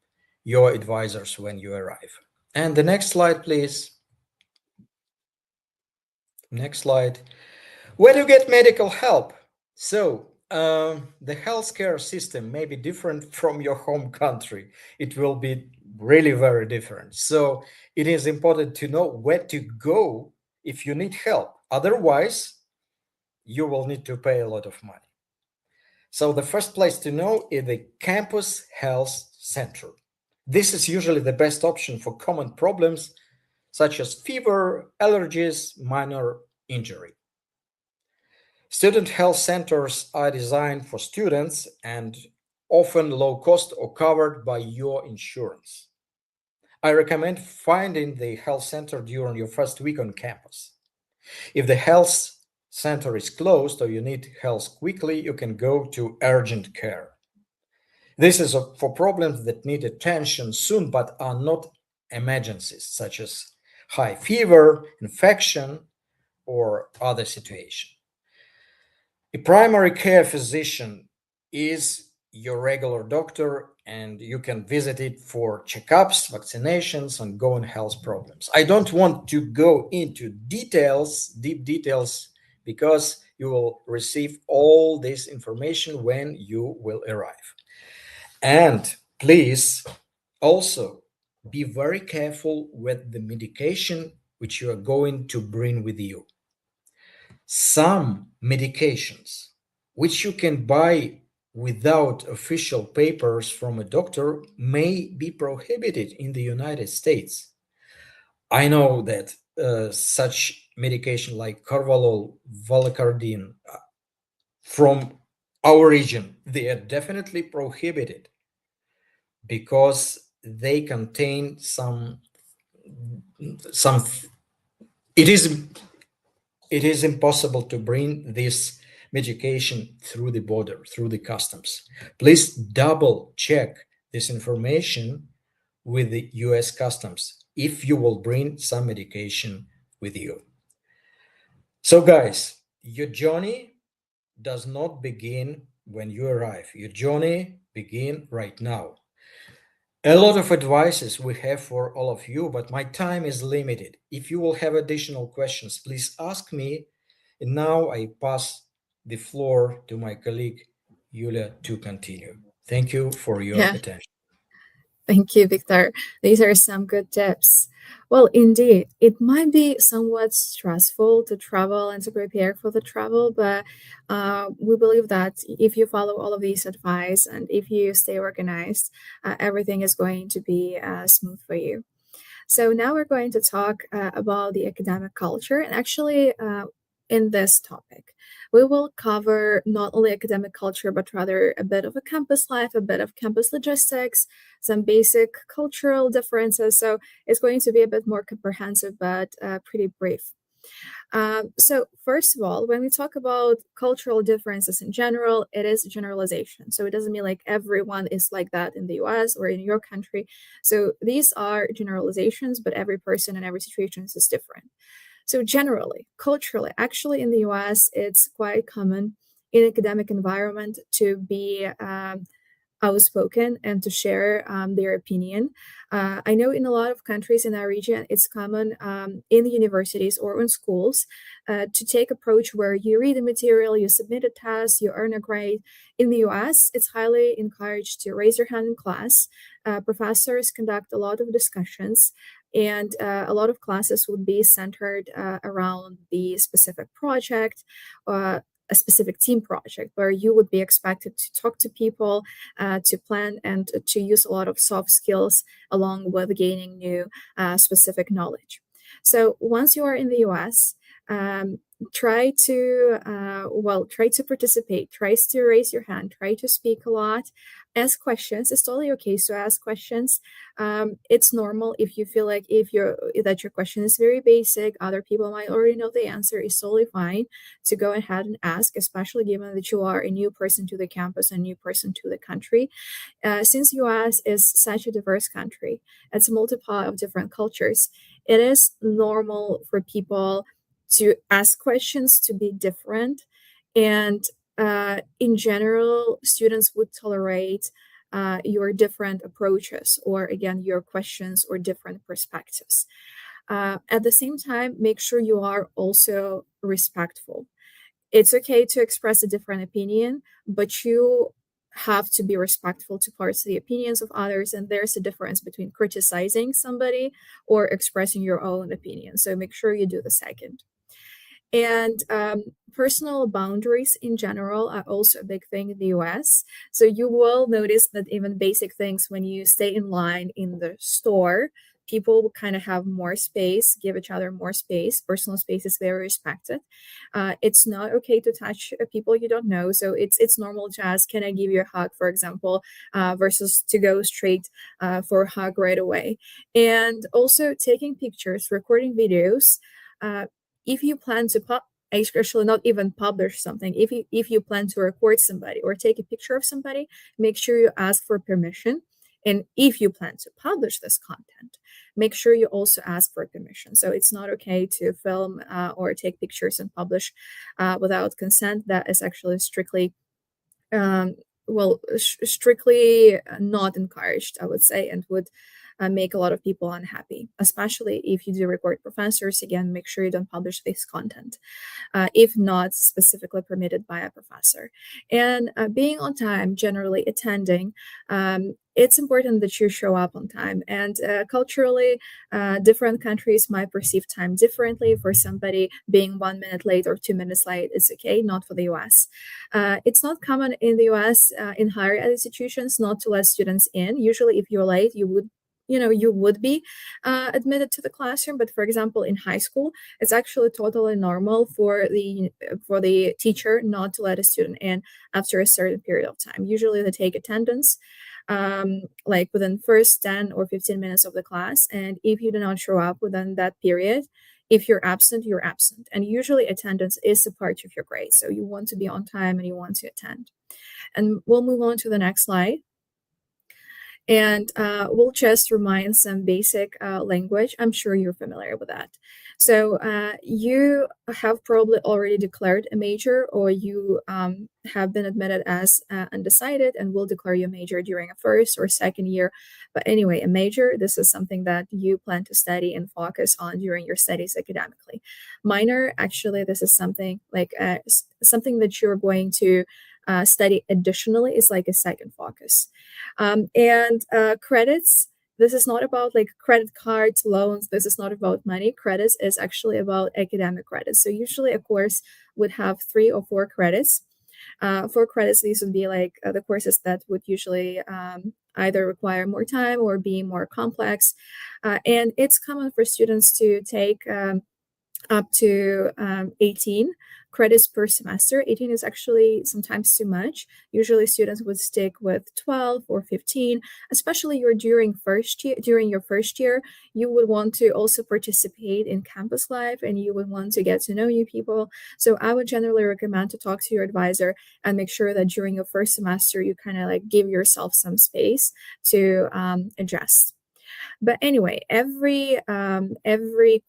[SPEAKER 3] your advisors when you arrive. And the next slide, please. Next slide. Where do you get medical help? So the healthcare system may be different from your home country. It will be really very different. So it is important to know where to go if you need help. Otherwise, you will need to pay a lot of money. So the first place to know is the campus health center. This is usually the best option for common problems such as fever, allergies, minor injury. Student health centers are designed for students and often low cost or covered by your insurance. I recommend finding the health center during your first week on campus. If the health center is closed or you need help quickly, you can go to urgent care. This is for problems that need attention soon but are not emergencies, such as high fever, infection, or other situation. A primary care physician is your regular doctor, and you can visit it for checkups, vaccinations, ongoing health problems. I don't want to go into details, deep details, because you will receive all this information when you will arrive. And please also be very careful with the medication which you are going to bring with you. Some medications which you can buy without official papers from a doctor may be prohibited in the United States. I know that such medication like Carvalol, Valacardin from our region, they are definitely prohibited because they contain some it is impossible to bring this medication through the border, through the customs. Please double check this information with the US Customs if you will bring some medication with you. So guys, your journey does not begin when you arrive. Your journey begins right now. A lot of advices we have for all of you, but my time is limited. If you will have additional questions, please ask me. And now I pass the floor to my colleague, Yulia, to continue. Thank you for your attention.
[SPEAKER 2] Thank you, Victor. These are some good tips. Well, indeed, it might be somewhat stressful to travel and to prepare for the travel, but we believe that if you follow all of these advice and if you stay organized, everything is going to be smooth for you. So now we're going to talk about the academic culture. And actually, in this topic, we will cover not only academic culture, but rather a bit of a campus life, a bit of campus logistics, some basic cultural differences. So it's going to be a bit more comprehensive, but pretty brief. So, first of all, when we talk about cultural differences in general, it is a generalization. So, it doesn't mean like everyone is like that in the US or in your country. So, these are generalizations, but every person and every situation is different. So, generally, culturally, actually in the US, it's quite common in academic environment to be outspoken and to share their opinion. I know in a lot of countries in our region, it's common in the universities or in schools to take approach where you read the material, you submit a test, you earn a grade. In the US, it's highly encouraged to raise your hand in class. Professors conduct a lot of discussions. And a lot of classes would be centered around the specific project, a specific team project, where you would be expected to talk to people, to plan and to use a lot of soft skills along with gaining new specific knowledge. So once you are in the US, try to participate, try to raise your hand, try to speak a lot, ask questions. It's totally okay to ask questions. It's normal if you feel like if you're that your question is very basic, other people might already know the answer. It's totally fine to go ahead and ask, especially given that you are a new person to the campus, a new person to the country. Since US is such a diverse country, it's a multiply of different cultures. It is normal for people to ask questions, to be different, and in general, students would tolerate your different approaches, or again, your questions or different perspectives. At the same time, make sure you are also respectful. It's okay to express a different opinion, but you have to be respectful to parts of the opinions of others. And there's a difference between criticizing somebody or expressing your own opinion. So make sure you do the second. And personal boundaries in general are also a big thing in the US. So you will notice that even basic things, when you stay in line in the store, people will kind of have more space, give each other more space. Personal space is very respected. It's not okay to touch people you don't know. So it's normal to ask, can I give you a hug, for example, versus to go straight for a hug right away. And also taking pictures, recording videos. If you plan to actually not even publish something, if you plan to record somebody or take a picture of somebody, make sure you ask for permission. And if you plan to publish this content, make sure you also ask for permission. So it's not okay to film or take pictures and publish without consent. That is actually strictly strictly not encouraged, I would say, and would make a lot of people unhappy, especially if you do record professors. Again, make sure you don't publish this content if not specifically permitted by a professor. And being on time, generally attending, it's important that you show up on time. And culturally, different countries might perceive time differently. For somebody, being 1 minute late or 2 minutes late is okay, not for the US. It's not common in the US in higher ed institutions not to let students in. Usually, if you're late, you would be admitted to the classroom. But for example, in high school, it's actually totally normal for the teacher not to let a student in after a certain period of time. Usually they take attendance like within first 10 or 15 minutes of the class. And if you do not show up within that period, if you're absent, you're absent. And usually attendance is a part of your grade. So you want to be on time and you want to attend. And we'll move on to the next slide. And we'll just remind some basic language. I'm sure you're familiar with that. So you have probably already declared a major, or you have been admitted as undecided and will declare your major during a first or second year. But anyway, a major, this is something that you plan to study and focus on during your studies academically. Minor, actually, this is something like something that you're going to study additionally is like a second focus. And credits, this is not about like credit cards, loans. This is not about money. Credits is actually about academic credits. So usually a course would have 3 or 4 credits. 4 credits, these would be like the courses that would usually either require more time or be more complex. And it's common for students to take up to 18 credits per semester. 18 is actually sometimes too much. Usually students would stick with 12 or 15, especially during your first year. You would want to also participate in campus life and you would want to get to know new people. So I would generally recommend to talk to your advisor and make sure that during your first semester you kind of like give yourself some space to adjust. But anyway, every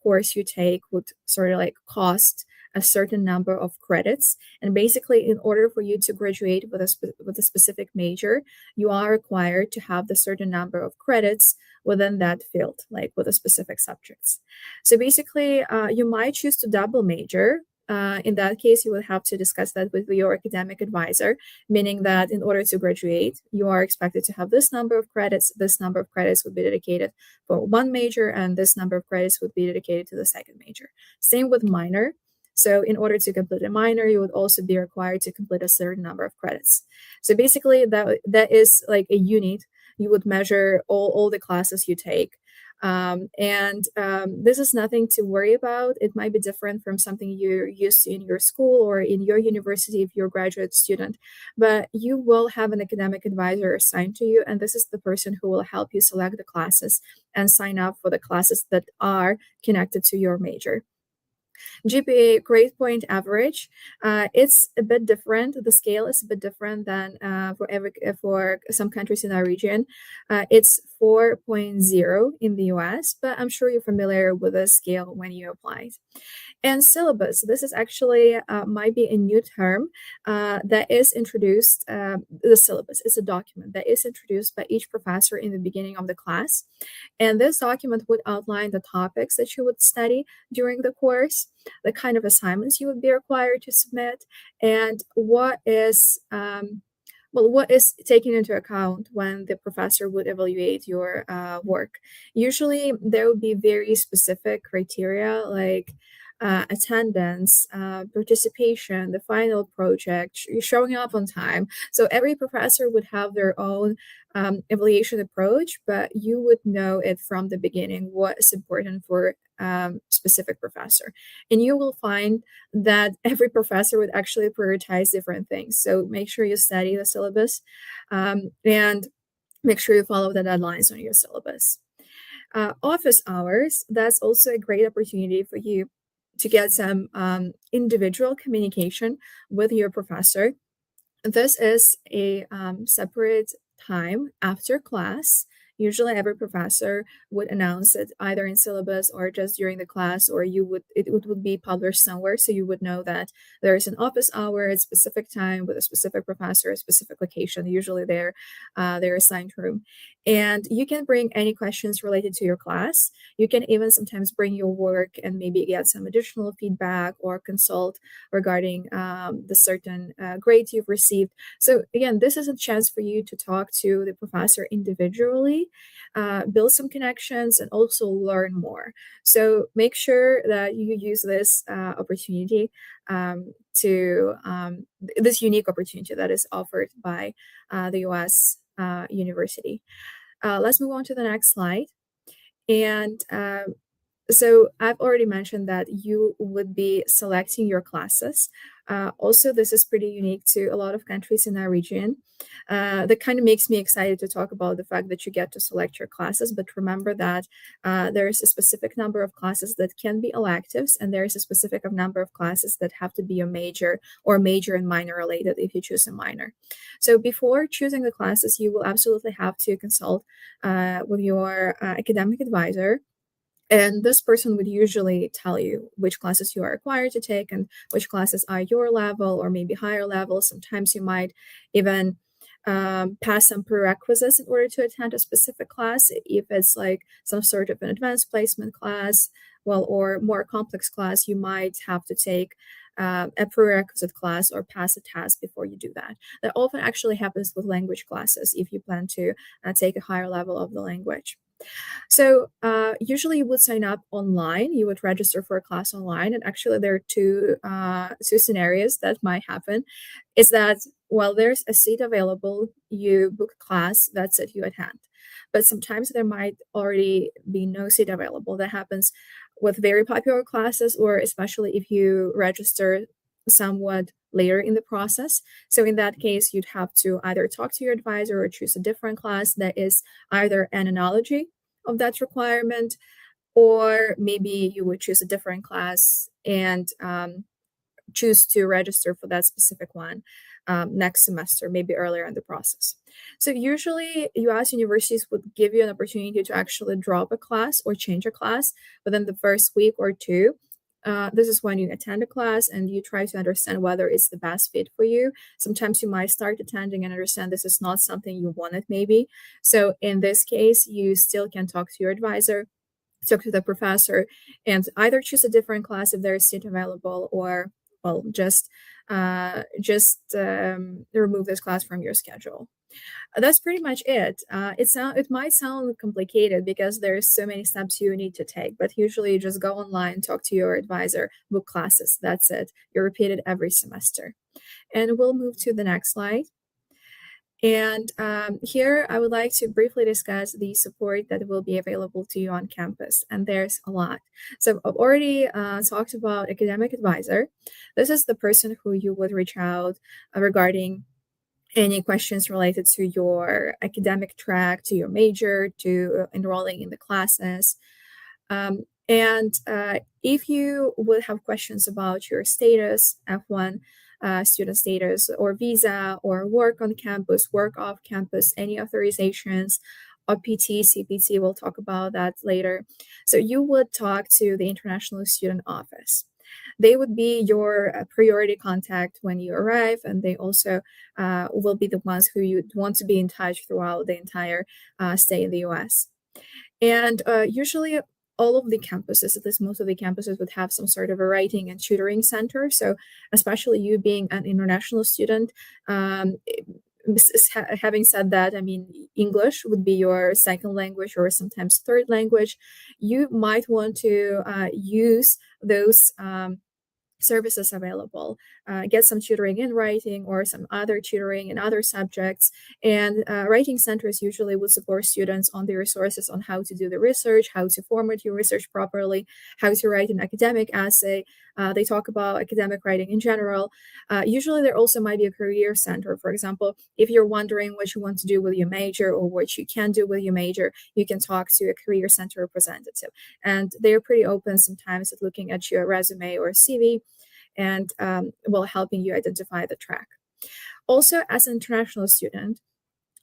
[SPEAKER 2] course you take would sort of like cost a certain number of credits, and basically, in order for you to graduate with a specific major, you are required to have the certain number of credits within that field, like with a specific subjects. So basically, you might choose to double major. In that case, you would have to discuss that with your academic advisor, meaning that in order to graduate, you are expected to have this number of credits. This number of credits would be dedicated for one major, and this number of credits would be dedicated to the second major. Same with minor. So in order to complete a minor, you would also be required to complete a certain number of credits. So basically, that is like a unit. You would measure all the classes you take. This is nothing to worry about. It might be different from something you're used to in your school or in your university if you're a graduate student, but you will have an academic advisor assigned to you, and this is the person who will help you select the classes and sign up for the classes that are connected to your major. GPA, grade point average, it's a bit different. The scale is a bit different than for some countries in our region. It's 4.0 in the US, but I'm sure you're familiar with the scale when you applied. And syllabus, this is actually might be a new term that is introduced. The syllabus is a document that is introduced by each professor in the beginning of the class. And this document would outline the topics that you would study during the course, the kind of assignments you would be required to submit, and what is taken into account when the professor would evaluate your work. Usually, there would be very specific criteria like attendance, participation, the final project, showing up on time. So every professor would have their own evaluation approach, but you would know it from the beginning what is important for specific professor. And you will find that every professor would actually prioritize different things. So make sure you study the syllabus and make sure you follow the deadlines on your syllabus. Office hours, that's also a great opportunity for you to get some individual communication with your professor. This is a separate time after class. Usually every professor would announce it either in syllabus or just during the class, or it would be published somewhere, so you would know that there is an office hour at a specific time with a specific professor, a specific location, usually their assigned room. And you can bring any questions related to your class. You can even sometimes bring your work and maybe get some additional feedback or consult regarding the certain grades you've received. So again, this is a chance for you to talk to the professor individually, build some connections, and also learn more. So make sure that you use this opportunity this unique opportunity that is offered by the US university. Let's move on to the next slide. And so I've already mentioned that you would be selecting your classes. Also, this is pretty unique to a lot of countries in our region. That kind of makes me excited to talk about the fact that you get to select your classes. But remember that there is a specific number of classes that can be electives, and there is a specific number of classes that have to be a major or major and minor related if you choose a minor. So before choosing the classes, you will absolutely have to consult with your academic advisor. And this person would usually tell you which classes you are required to take and which classes are your level or maybe higher level. Sometimes you might even pass some prerequisites in order to attend a specific class, if it's like some sort of an advanced placement class, or more complex class. You might have to take a prerequisite class or pass a test before you do that. That often actually happens with language classes if you plan to take a higher level of the language. So usually you would sign up online, you would register for a class online, and actually there are two scenarios that might happen. Is that while there's a seat available, you book a class, that's it, you attend. But sometimes there might already be no seat available. That happens with very popular classes, or especially if you register somewhat later in the process. So in that case, you'd have to either talk to your advisor or choose a different class that is either an analogy of that requirement, or maybe you would choose a different class and choose to register for that specific one next semester, maybe earlier in the process. So usually US universities would give you an opportunity to actually drop a class or change a class within the first week or two. This is when you attend a class and you try to understand whether it's the best fit for you. Sometimes you might start attending and understand this is not something you wanted, maybe. So in this case, you still can talk to your advisor, talk to the professor, and either choose a different class if there is seat available, or well, just remove this class from your schedule. That's pretty much it. It might sound complicated because there's so many steps you need to take, but usually you just go online, talk to your advisor, book classes. That's it. You repeat it every semester. And we'll move to the next slide. And here I would like to briefly discuss the support that will be available to you on campus. And there's a lot. So I've already talked about academic advisor. This is the person who you would reach out regarding any questions related to your academic track, to your major, to enrolling in the classes. And if you would have questions about your status, F1 student status, or visa, or work on campus, work off campus, any authorizations, OPT, CPT, we'll talk about that later. So you would talk to the International Student Office. They would be your priority contact when you arrive, and they also will be the ones who you want to be in touch throughout the entire stay in the US. And usually all of the campuses, at least most of the campuses, would have some sort of a writing and tutoring center. So especially you being an international student, having said that, I mean, English would be your second language or sometimes third language. You might want to use those services available, get some tutoring in writing or some other tutoring in other subjects. And writing centers usually will support students on the resources on how to do the research, how to format your research properly, how to write an academic essay. They talk about academic writing in general. Usually there also might be a career center. For example, if you're wondering what you want to do with your major or what you can do with your major, you can talk to a career center representative. And they're pretty open sometimes at looking at your resume or CV and helping you identify the track. Also, as an international student,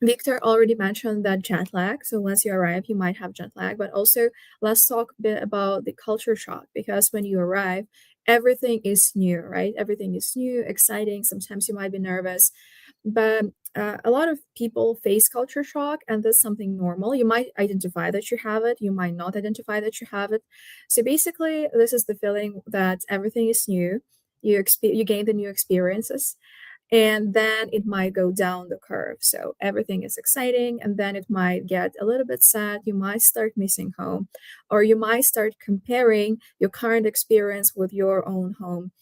[SPEAKER 2] Victor already mentioned that jet lag. So once you arrive, you might have jet lag, but also let's talk a bit about the culture shock, because when you arrive, everything is new, right? Everything is new, exciting. Sometimes you might be nervous, but a lot of people face culture shock, and that's something normal. You might identify that you have it, you might not identify that you have it. So basically, this is the feeling that everything is new. You gain the new experiences, and then it might go down the curve. So everything is exciting, and then it might get a little bit sad. You might start missing home, or you might start comparing your current experience with your own home.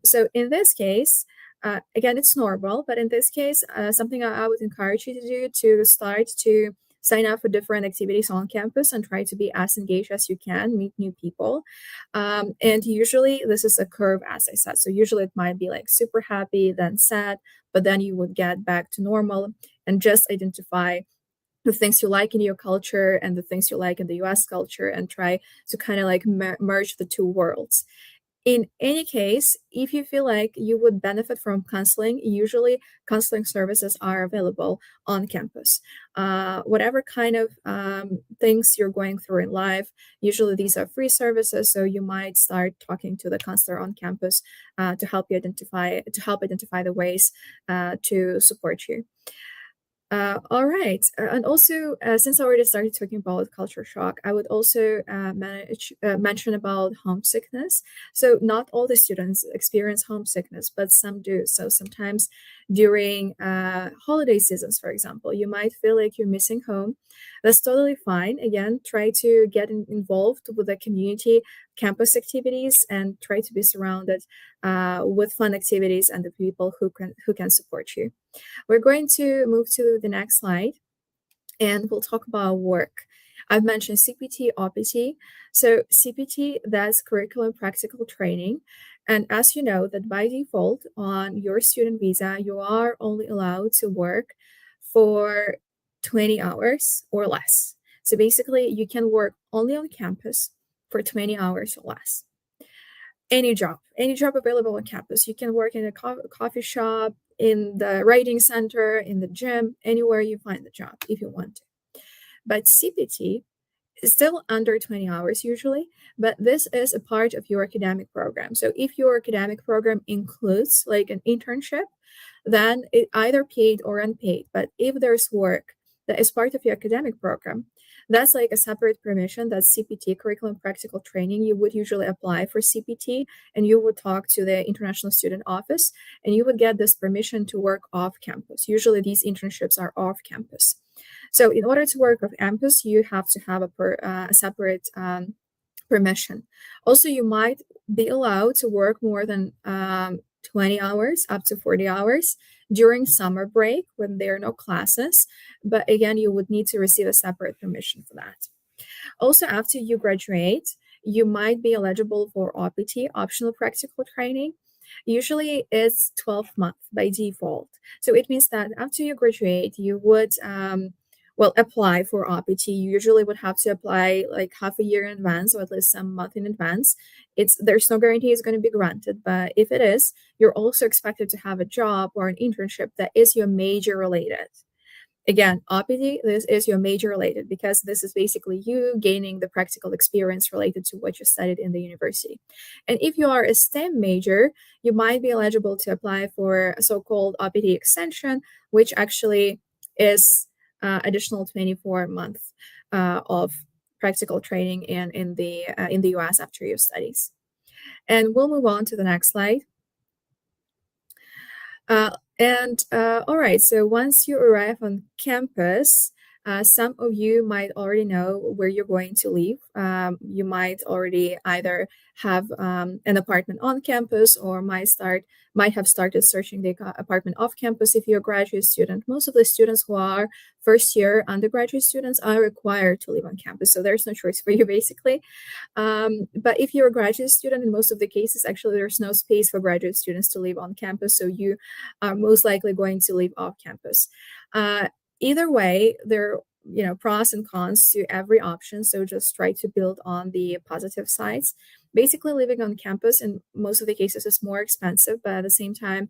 [SPEAKER 2] So in this case, again, it's normal, but in this case, something I would encourage you to do to start to sign up for different activities on campus and try to be as engaged as you can, meet new people. And usually this is a curve, as I said. So usually it might be like super happy, then sad, but then you would get back to normal and just identify the things you like in your culture and the things you like in the US culture and try to kind of like merge the two worlds. In any case, if you feel like you would benefit from counseling, usually counseling services are available on campus. Whatever kind of things you're going through in life, usually these are free services. So you might start talking to the counselor on campus to help identify the ways to support you. All right. And also, since I already started talking about culture shock, I would also mention about homesickness. So, not all the students experience homesickness, but some do. So, sometimes during holiday seasons, for example, you might feel like you're missing home. That's totally fine. Again, try to get involved with the community campus activities and try to be surrounded with fun activities and the people who can support you. We're going to move to the next slide and we'll talk about work. I've mentioned CPT, OPT. So CPT, that's curriculum practical training. And as you know, that by default on your student visa, you are only allowed to work for 20 hours or less. So basically, you can work only on campus for 20 hours or less. Any job available on campus. You can work in a coffee shop, in the writing center, in the gym, anywhere you find the job if you want to. But CPT is still under 20 hours usually, but this is a part of your academic program. So if your academic program includes like an internship, then it either paid or unpaid. But if there's work that is part of your academic program, that's like a separate permission. That's CPT, curriculum practical training. You would usually apply for CPT and you would talk to the International Student Office and you would get this permission to work off campus. Usually these internships are off campus. So in order to work off campus, you have to have a separate permission. Also, you might be allowed to work more than 20 hours, up to 40 hours during summer break when there are no classes. But again, you would need to receive a separate permission for that. Also, after you graduate, you might be eligible for OPT, optional practical training. Usually it's 12 months by default. So it means that after you graduate, you would apply for OPT. You usually would have to apply like half a year in advance or at least some month in advance. There's no guarantee it's going to be granted, but if it is, you're also expected to have a job or an internship that is your major related. Again, OPT, this is your major related because this is basically you gaining the practical experience related to what you studied in the university. And if you are a STEM major, you might be eligible to apply for a so-called OPT extension, which actually is additional 24 months of practical training in the US after your studies. And we'll move on to the next slide. All right, so once you arrive on campus, some of you might already know where you're going to live. You might already either have an apartment on campus or might have started searching the apartment off campus if you're a graduate student. Most of the students who are first year undergraduate students are required to live on campus, so there's no choice for you basically. But if you're a graduate student, in most of the cases, actually there's no space for graduate students to live on campus, so you are most likely going to live off campus. Either way, there are pros and cons to every option, so just try to build on the positive sides. Basically, living on campus in most of the cases is more expensive, but at the same time,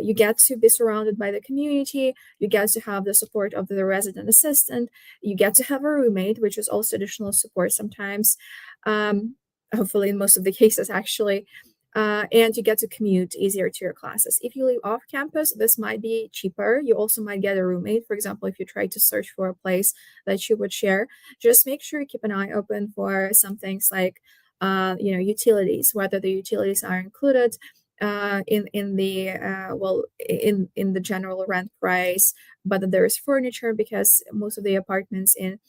[SPEAKER 2] you get to be surrounded by the community, you get to have the support of the resident assistant, you get to have a roommate, which is also additional support sometimes, hopefully in most of the cases actually. And you get to commute easier to your classes. If you live off campus, this might be cheaper. You also might get a roommate. For example, if you try to search for a place that you would share, just make sure you keep an eye open for some things like, utilities, whether the utilities are included in the general rent price, whether there is furniture, because most of the apartments in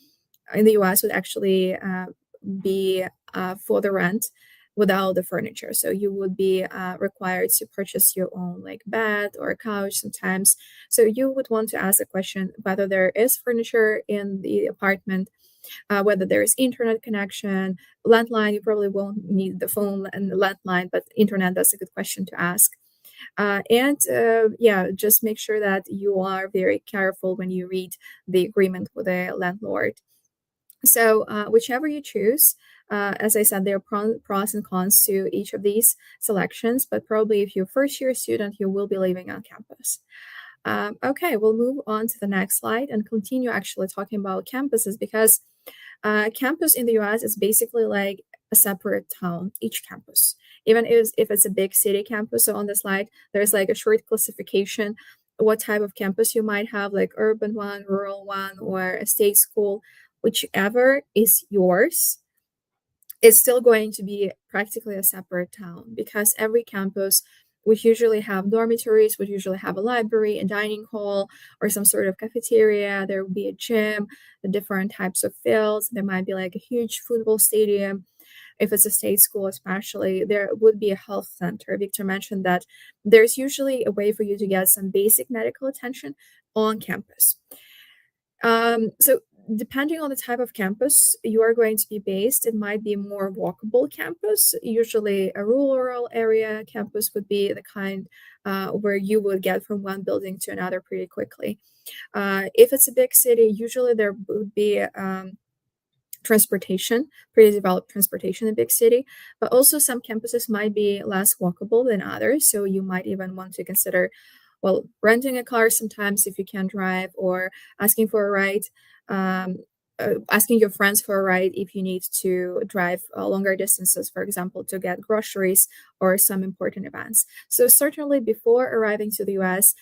[SPEAKER 2] the US would actually be for the rent without the furniture. So you would be required to purchase your own like bed or a couch sometimes. So you would want to ask a question whether there is furniture in the apartment, whether there is internet connection, landline. You probably won't need the phone and the landline, but internet, that's a good question to ask. Just make sure that you are very careful when you read the agreement with the landlord. So whichever you choose, as I said, there are pros and cons to each of these selections, but probably if you're a first-year student, you will be living on campus. Okay, we'll move on to the next slide and continue actually talking about campuses, because campus in the US is basically like a separate town, each campus, even if it's a big city campus. So on the slide, there's like a short classification what type of campus you might have, like urban one, rural one, or a state school, whichever is yours, it's still going to be practically a separate town, because every campus would usually have dormitories, would usually have a library, a dining hall, or some sort of cafeteria. There would be a gym, the different types of fields. There might be like a huge football stadium. If it's a state school, especially, there would be a health center. Victor mentioned that there's usually a way for you to get some basic medical attention on campus. So depending on the type of campus you are going to be based, it might be a more walkable campus. Usually a rural area campus would be the kind where you would get from one building to another pretty quickly. If it's a big city, usually there would be transportation, pretty developed transportation in a big city, but also some campuses might be less walkable than others. So you might even want to consider, well, renting a car sometimes if you can't drive, or asking for a ride, asking your friends for a ride if you need to drive longer distances, for example, to get groceries or some important events. So certainly before arriving to the US,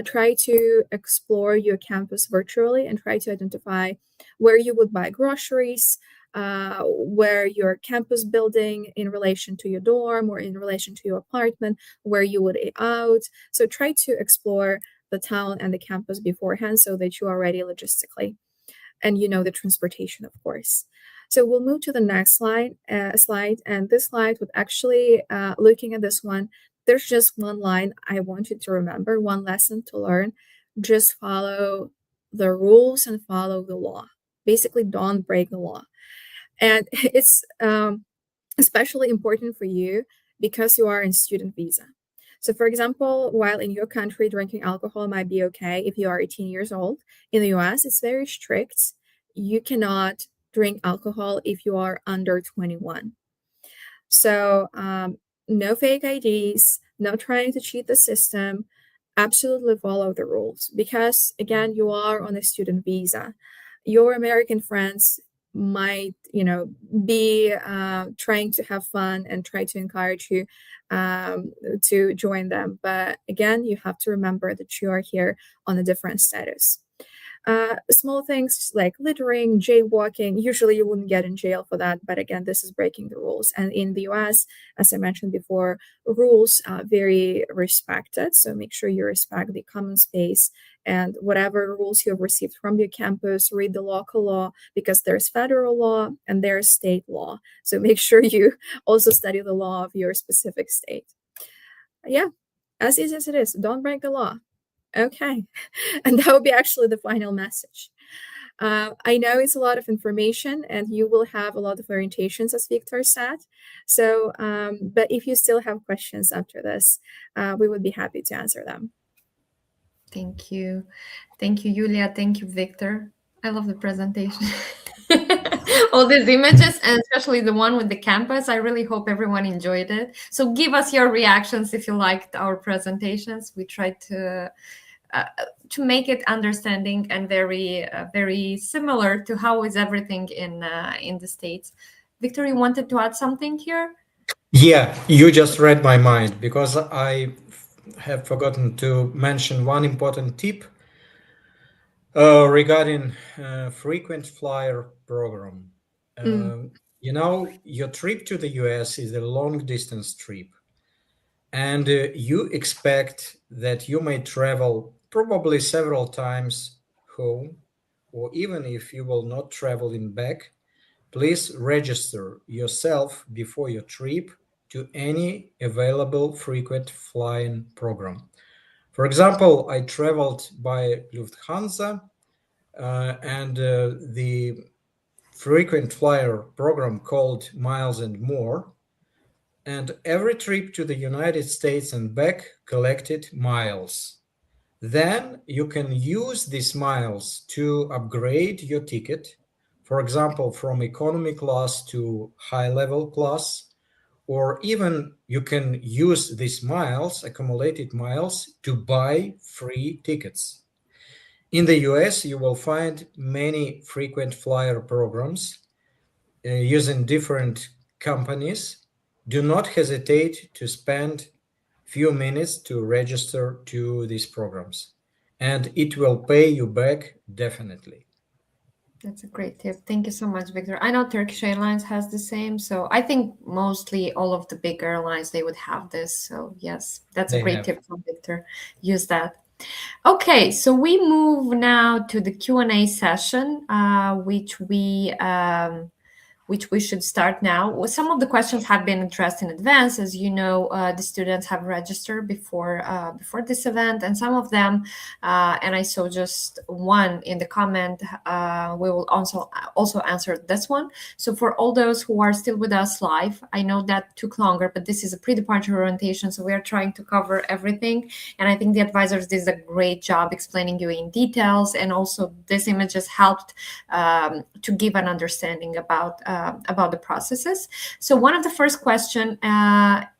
[SPEAKER 2] try to explore your campus virtually and try to identify where you would buy groceries, where your campus building in relation to your dorm or in relation to your apartment, where you would eat out. So try to explore the town and the campus beforehand so that you are ready logistically, and you know the transportation, of course. So we'll move to the next slide, and this slide would actually, looking at this one, there's just one line I want you to remember, one lesson to learn. Just follow the rules and follow the law. Basically, don't break the law. And it's especially important for you because you are in student visa. So for example, while in your country, drinking alcohol might be okay if you are 18 years old, in the US, it's very strict. You cannot drink alcohol if you are under 21. So no fake IDs, no trying to cheat the system. Absolutely follow the rules, because again, you are on a student visa. Your American friends might, be trying to have fun and try to encourage you to join them. But again, you have to remember that you are here on a different status. Small things like littering, jaywalking, usually you wouldn't get in jail for that, but again, this is breaking the rules. And in the US, as I mentioned before, rules are very respected, so make sure you respect the common space and whatever rules you have received from your campus. Read the local law, because there's federal law and there's state law, so make sure you also study the law of your specific state. Yeah, as easy as it is, don't break the law. Okay, and that would be actually the final message. I know it's a lot of information and you will have a lot of orientations, as Victor said. So, but if you still have questions after this, we would be happy to answer them.
[SPEAKER 1] Thank you. Thank you, Julia. Thank you, Victor. I love the presentation. All these images, and especially the one with the campus. I really hope everyone enjoyed it. So give us your reactions if you liked our presentations. We tried to make it understanding and very similar to how is everything in the States. Victor, you wanted to add something here?
[SPEAKER 3] Yeah, you just read my mind, because I have forgotten to mention one important tip regarding frequent flyer program. Your trip to the US is a long distance trip, and you expect that you may travel probably several times home, or even if you will not travel in back, please register yourself before your trip to any available frequent flying program. For example, I traveled by Lufthansa, and the frequent flyer program called Miles and More, and every trip to the United States and back collected miles. Then you can use these miles to upgrade your ticket, for example, from economy class to high level class, or even you can use these miles, accumulated miles, to buy free tickets. In the US, you will find many frequent flyer programs using different companies. Do not hesitate to spend few minutes to register to these programs. and it will pay you back definitely.
[SPEAKER 1] That's a great tip. Thank you so much, Victor. I know Turkish Airlines has the same, so I think mostly all of the big airlines, they would have this. So yes, that's a
[SPEAKER 3] They
[SPEAKER 1] great
[SPEAKER 3] have.
[SPEAKER 1] tip from Victor. Use that. Okay, so we move now to the Q&A session, which we should start now. Well, some of the questions have been addressed in advance. As you know, the students have registered before this event, and some of them, and I saw just one in the comment, we will also answer this one. So for all those who are still with us live, I know that took longer, but this is a pre-departure orientation, so we are trying to cover everything. And I think the advisors did a great job explaining you in details, and also this image has helped to give an understanding about the processes. So one of the first question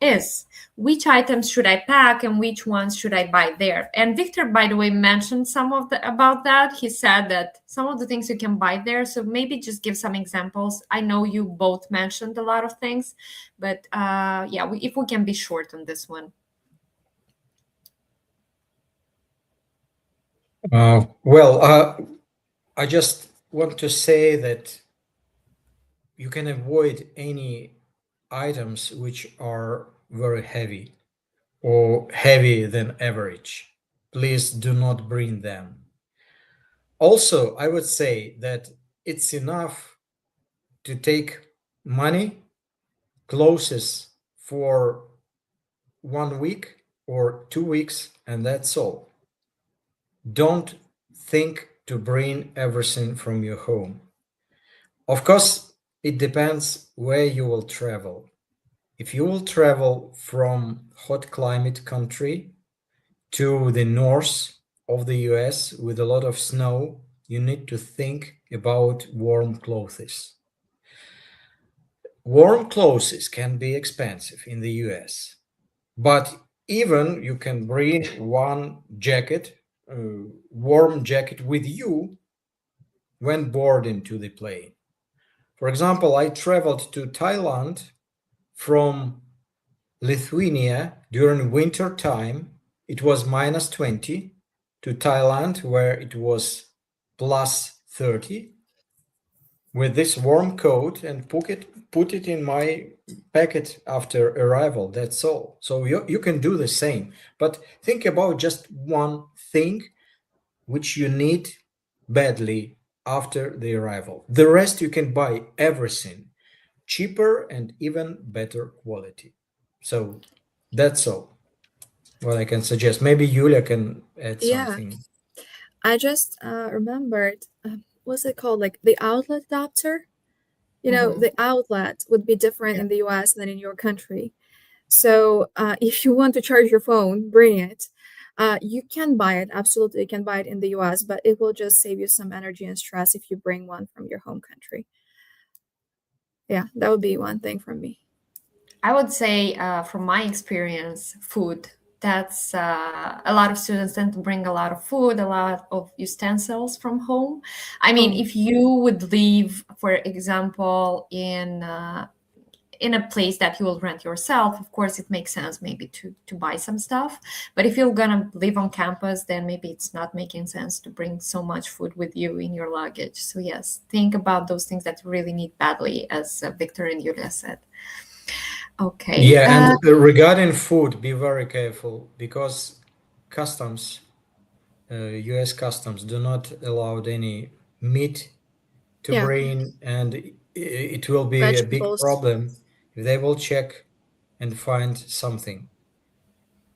[SPEAKER 1] is, which items should I pack and which ones should I buy there? And Victor, by the way, mentioned about that. He said that some of the things you can buy there. So maybe just give some examples. I know you both mentioned a lot of things, but if we can be short on this one.
[SPEAKER 3] I just want to say that you can avoid any items which are very heavy or heavier than average. Please do not bring them. Also, I would say that it's enough to take money, clothes for 1 week or 2 weeks, and that's all. Don't think to bring everything from your home. Of course, it depends where you will travel. If you will travel from hot climate country to the north of the US with a lot of snow, you need to think about warm clothes. Warm clothes can be expensive in the US, but even you can bring one jacket, warm jacket with you when boarding to the plane. For example, I traveled to Thailand from Lithuania during winter time. It was -20 to Thailand, where it was +30, with this warm coat, and put it in my packet after arrival. That's all. So you can do the same, but think about just one thing which you need badly after the arrival. The rest you can buy everything cheaper and even better quality. So that's all what I can suggest. Maybe Yulia can add something.
[SPEAKER 2] I just remembered, what's it called? Like the outlet adapter. The outlet would be different in the US than in your country. So if you want to charge your phone, bring it. You can buy it, absolutely, you can buy it in the US, but it will just save you some energy and stress if you bring one from your home country. Yeah, that would be one thing from me.
[SPEAKER 1] I would say, from my experience, food. That's a lot of students tend to bring a lot of food, a lot of utensils from home. I mean, if you would live, for example, in a place that you will rent yourself, of course, it makes sense maybe to buy some stuff. But if you're gonna live on campus, then maybe it's not making sense to bring so much food with you in your luggage. So yes, think about those things that you really need badly, as Victor and Yulia said. Okay.
[SPEAKER 3] Yeah, and regarding food, be very careful, because customs, US customs, do not allow any meat to bring, and it will be a big problem if they will check and find something.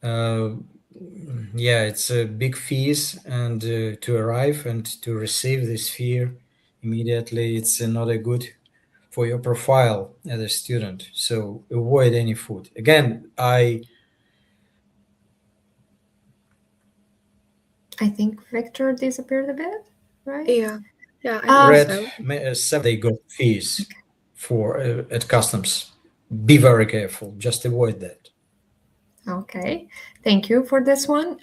[SPEAKER 3] It's a big fees, and to arrive and to receive this fee immediately, it's not a good for your profile as a student. So avoid any food. Again, I
[SPEAKER 1] think Victor disappeared a bit, right?
[SPEAKER 2] Yeah,
[SPEAKER 3] I read they got fees for at customs. Be very careful. Just avoid that.
[SPEAKER 1] Okay, thank you for this one.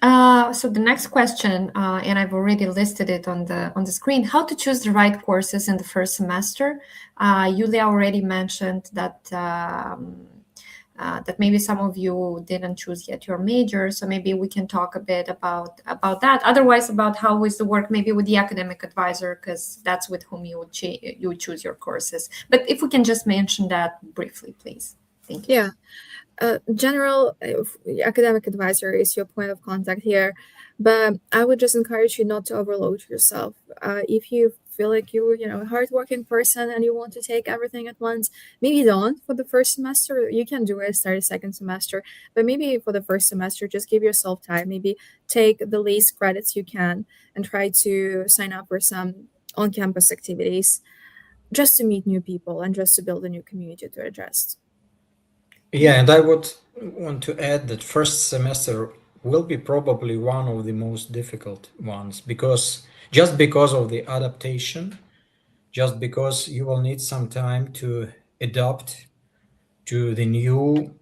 [SPEAKER 1] So the next question, and I've already listed it on the screen: how to choose the right courses in the first semester. Yulia already mentioned that that maybe some of you didn't choose yet your major. So maybe we can talk a bit about that. Otherwise, about how is the work maybe with the academic advisor, because that's with whom you would choose your courses. But if we can just mention that briefly, please. Thank you.
[SPEAKER 2] Yeah. General academic advisor is your point of contact here, but I would just encourage you not to overload yourself. If you feel like you're a hardworking person and you want to take everything at once, maybe don't for the first semester. You can do it, start a second semester, but maybe for the first semester, just give yourself time. Maybe take the least credits you can and try to sign up for some on-campus activities just to meet new people and just to build a new community to adjust.
[SPEAKER 3] Yeah, and I would want to add that first semester will be probably one of the most difficult ones, because of the adaptation, just because you will need some time to adapt to the new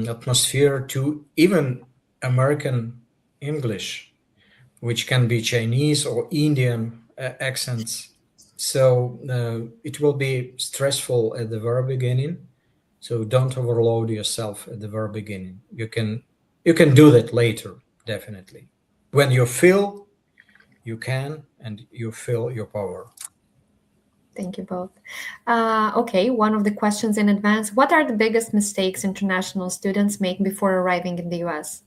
[SPEAKER 3] atmosphere, to even American English, which can be Chinese or Indian accents. So it will be stressful at the very beginning. So don't overload yourself at the very beginning. You can do that later, definitely. When you feel you can and you feel your power.
[SPEAKER 1] Thank you both. Okay, one of the questions in advance. What are the biggest mistakes international students make before arriving in the US?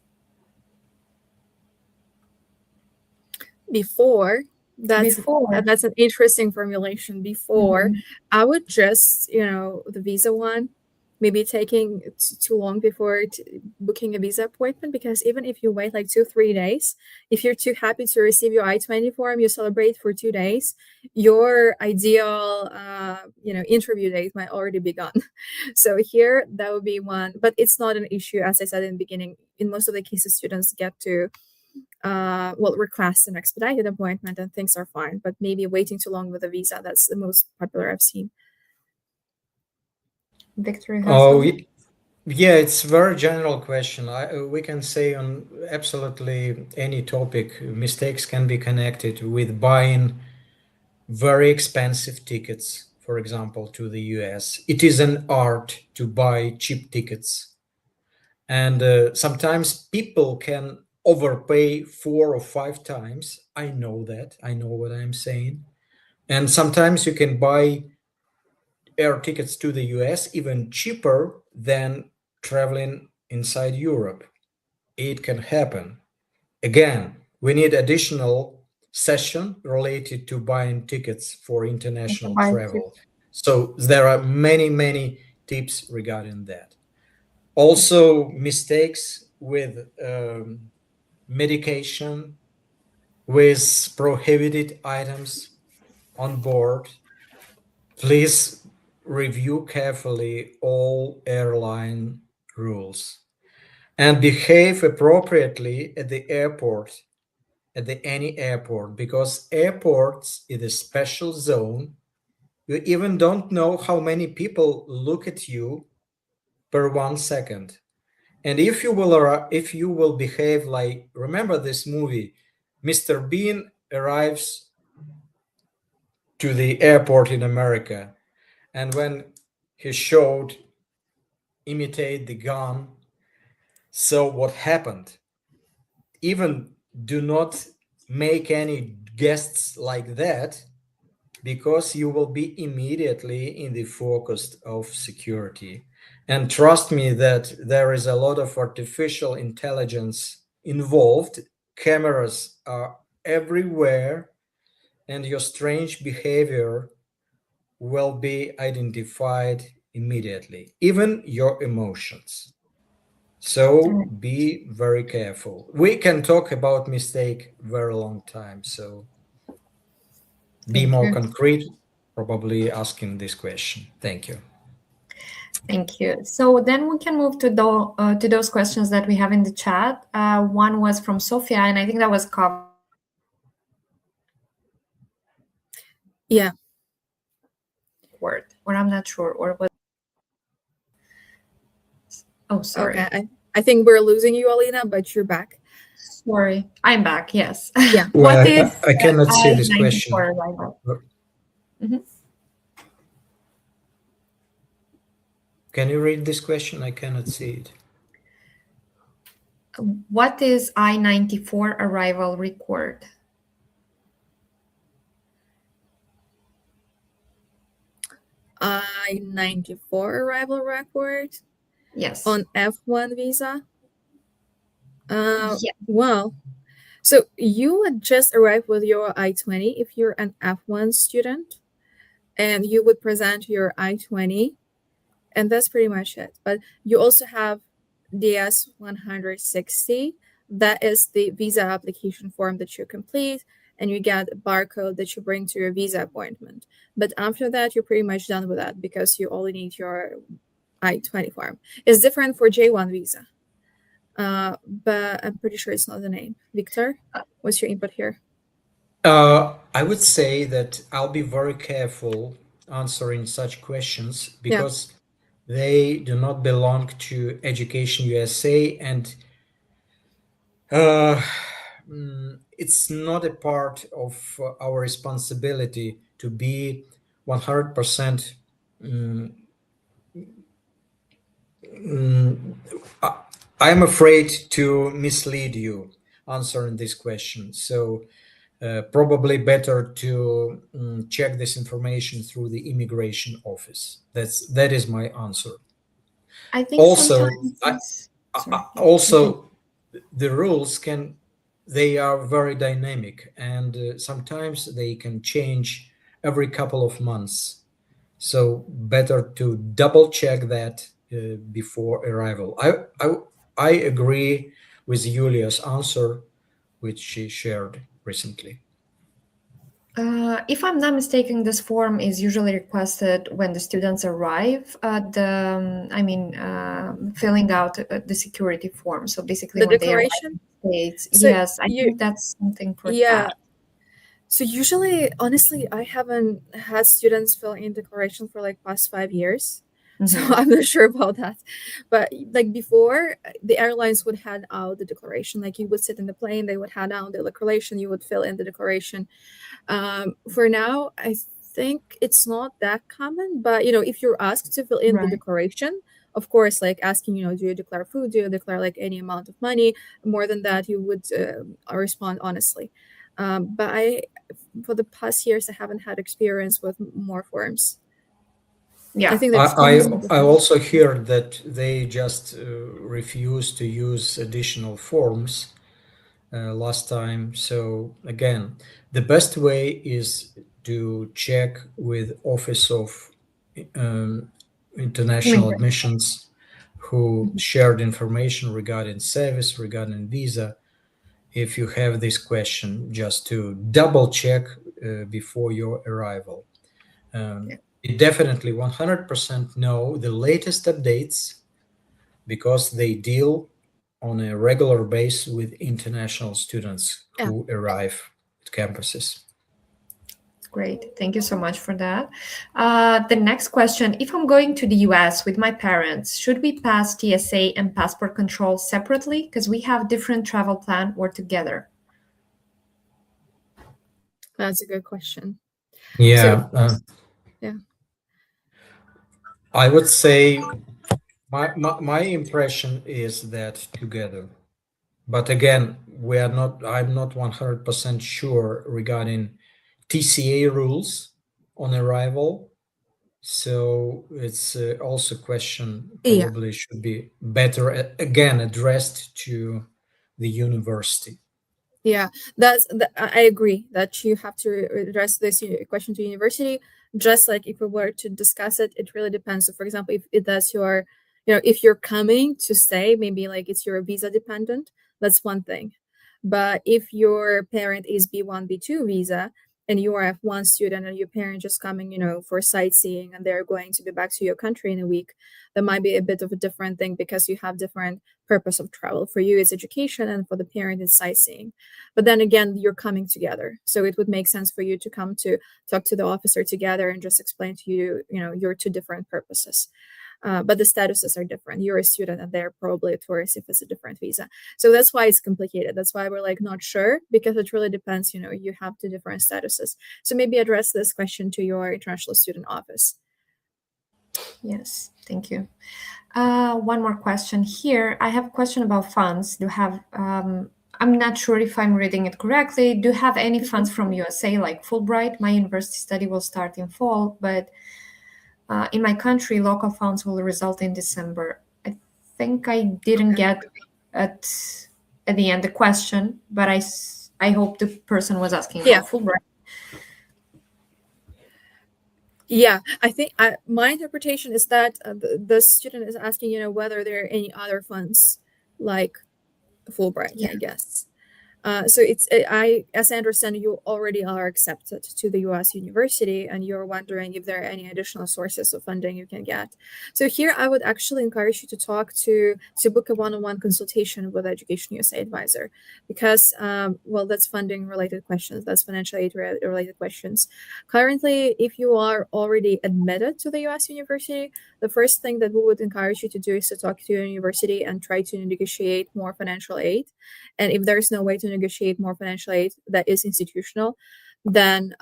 [SPEAKER 2] That's an interesting formulation. Before, I would just, the visa one, maybe taking too long before booking a visa appointment, because even if you wait like 2-3 days, if you're too happy to receive your I-20 form, you celebrate for 2 days, your ideal interview date might already be gone. So here, that would be one, but it's not an issue. As I said in the beginning, in most of the cases, students get to request an expedited appointment and things are fine, but maybe waiting too long with a visa, that's the most popular I've seen.
[SPEAKER 1] Victor?
[SPEAKER 3] Yeah, it's a very general question. We can say on absolutely any topic, mistakes can be connected with buying very expensive tickets, for example, to the US. It is an art to buy cheap tickets. And sometimes people can overpay 4 or 5 times. I know that. I know what I'm saying. And sometimes you can buy air tickets to the US even cheaper than traveling inside Europe. It can happen. Again, we need additional session related to buying tickets for international travel. So there are many tips regarding that. Also, mistakes with medication, with prohibited items on board. Please review carefully all airline rules and behave appropriately at the airport, any airport, because airports is a special zone. You even don't know how many people look at you per 1 second. And if you will behave like, remember this movie, Mr. Bean arrives to the airport in America, and when he showed imitate the gun, so what happened? Even do not make any guests like that, because you will be immediately in the focus of security. And trust me that there is a lot of artificial intelligence involved. Cameras are everywhere, and your strange behavior will be identified immediately, even your emotions. So be very careful. We can talk about mistake very long time, so be more concrete, probably asking this question. Thank you.
[SPEAKER 1] Thank you. So then we can move to those questions that we have in the chat. One was from Sophia, and I think that was covered.
[SPEAKER 2] Yeah.
[SPEAKER 1] Or I'm not sure. Or what? Oh, sorry.
[SPEAKER 2] Okay. I think we're losing you, Alina, but you're back.
[SPEAKER 1] Sorry, I'm back. Yes.
[SPEAKER 2] Yeah.
[SPEAKER 3] Well, I cannot see this question. Can you read this question? I cannot see it.
[SPEAKER 1] What is I-94 arrival record?
[SPEAKER 2] I-94 arrival record
[SPEAKER 1] Yes.
[SPEAKER 2] on F1 visa.
[SPEAKER 1] Yeah.
[SPEAKER 2] Well, so you would just arrive with your I-20 if you're an F1 student, and you would present your I-20, and that's pretty much it. But you also have DS-160. That is the visa application form that you complete, and you get a barcode that you bring to your visa appointment. But after that, you're pretty much done with that because you only need your I-20 form. It's different for J1 visa, but I'm pretty sure it's not the name. Victor, what's your input here?
[SPEAKER 3] I would say that I'll be very careful answering such questions because they do not belong to Education USA, and it's not a part of our responsibility to be 100%. I'm afraid to mislead you answering this question. So probably better to check this information through the immigration office. That is my answer.
[SPEAKER 1] I think
[SPEAKER 3] Also,
[SPEAKER 1] sometimes
[SPEAKER 3] also the rules they are very dynamic, and sometimes they can change every couple of months. So better to double check that before arrival. I agree with Julia's answer, which she shared recently.
[SPEAKER 1] If I'm not mistaken, this form is usually requested when the students arrive at the, filling out the security form. So basically,
[SPEAKER 2] The
[SPEAKER 1] when
[SPEAKER 2] declaration?
[SPEAKER 1] they arrive,
[SPEAKER 2] So
[SPEAKER 1] yes, I think that's something for
[SPEAKER 2] yeah.
[SPEAKER 1] that.
[SPEAKER 2] So usually, honestly, I haven't had students fill in declaration for like past 5 years. So I'm not sure about that. But like before, the airlines would hand out the declaration. Like you would sit in the plane, they would hand out the declaration, you would fill in the declaration. For now, I think it's not that common. But if you're asked to fill in the
[SPEAKER 1] Right.
[SPEAKER 2] declaration, of course, like asking, do you declare food? Do you declare like any amount of money? More than that, you would respond honestly. But for the past years, I haven't had experience with more forms.
[SPEAKER 1] Yeah,
[SPEAKER 2] I think
[SPEAKER 3] I also heard that they just refuse to use additional forms last time. So again, the best way is to check with Office of International Admissions, who shared information regarding service, regarding visa. If you have this question, just to double check before your arrival. It definitely 100% know the latest updates because they deal on a regular basis with international students who arrive at campuses.
[SPEAKER 1] Great. Thank you so much for that. The next question, if I'm going to the US with my parents, should we pass TSA and passport control separately? Because we have different travel plan or together.
[SPEAKER 2] That's a good question.
[SPEAKER 3] Yeah.
[SPEAKER 2] Yeah.
[SPEAKER 3] I would say my impression is that together. But again, I'm not 100% sure regarding TCA rules on arrival. So it's also a question probably should be better again addressed to the university.
[SPEAKER 2] Yeah, I agree that you have to address this question to university. Just like if we were to discuss it, it really depends. So, for example, if that's your, if you're coming to stay, maybe like it's your visa dependent, that's one thing. But if your parent is B1, B2 visa, and you are F1 student and your parent just coming, for sightseeing and they're going to be back to your country in a week, that might be a bit of a different thing because you have different purpose of travel. For you, it's education, and for the parent, it's sightseeing. But then again, you're coming together. So it would make sense for you to come to talk to the officer together and just explain to you, your two different purposes. But the statuses are different. You're a student and they're probably a tourist if it's a different visa. So that's why it's complicated. That's why we're like not sure, because it really depends. You have two different statuses. So maybe address this question to your international student office.
[SPEAKER 1] Yes, thank you. One more question here. I have a question about funds. I'm not sure if I'm reading it correctly. Do you have any funds from USA like Fulbright? My university study will start in fall, but in my country, local funds will result in December. I think I didn't get at the end the question, but I hope the person was asking about Fulbright.
[SPEAKER 2] Yeah, I think my interpretation is that the student is asking, whether there are any other funds like Fulbright, I guess. So as I understand, you already are accepted to the U.S. university, and you're wondering if there are any additional sources of funding you can get. So here, I would actually encourage you to book a one-on-one consultation with Education USA advisor, because that's funding related questions, that's financial aid related questions. Currently, if you are already admitted to the U.S. university, the first thing that we would encourage you to do is to talk to your university and try to negotiate more financial aid. And if there's no way to negotiate more financial aid that is institutional, then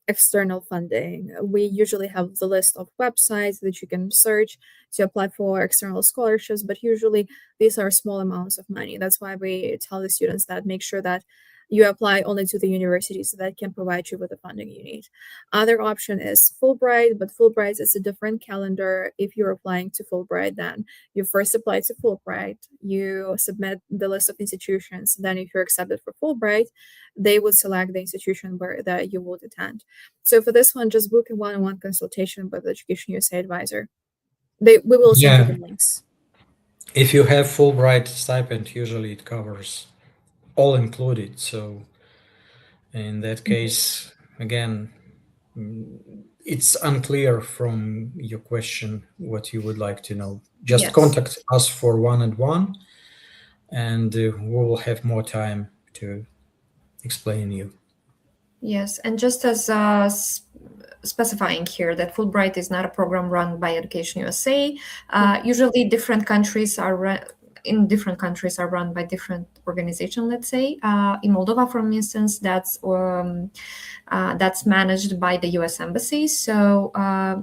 [SPEAKER 2] external funding. We usually have the list of websites that you can search to apply for external scholarships, but usually these are small amounts of money. That's why we tell the students that make sure that you apply only to the universities that can provide you with the funding you need. Other option is Fulbright, but Fulbright is a different calendar. If you're applying to Fulbright, then you first apply to Fulbright, you submit the list of institutions. Then if you're accepted for Fulbright, they would select the institution that you would attend. So for this one, just book a one-on-one consultation with the Education USA advisor. We will send you the links.
[SPEAKER 3] If you have Fulbright stipend, usually it covers all included. So in that case, again, it's unclear from your question what you would like to know. Just contact us for one-on-one, and we will have more time to explain you.
[SPEAKER 1] Yes, and just as specifying here that Fulbright is not a program run by Education USA. Usually different countries are run by different organizations, let's say. In Moldova, for instance, that's managed by the US Embassy. So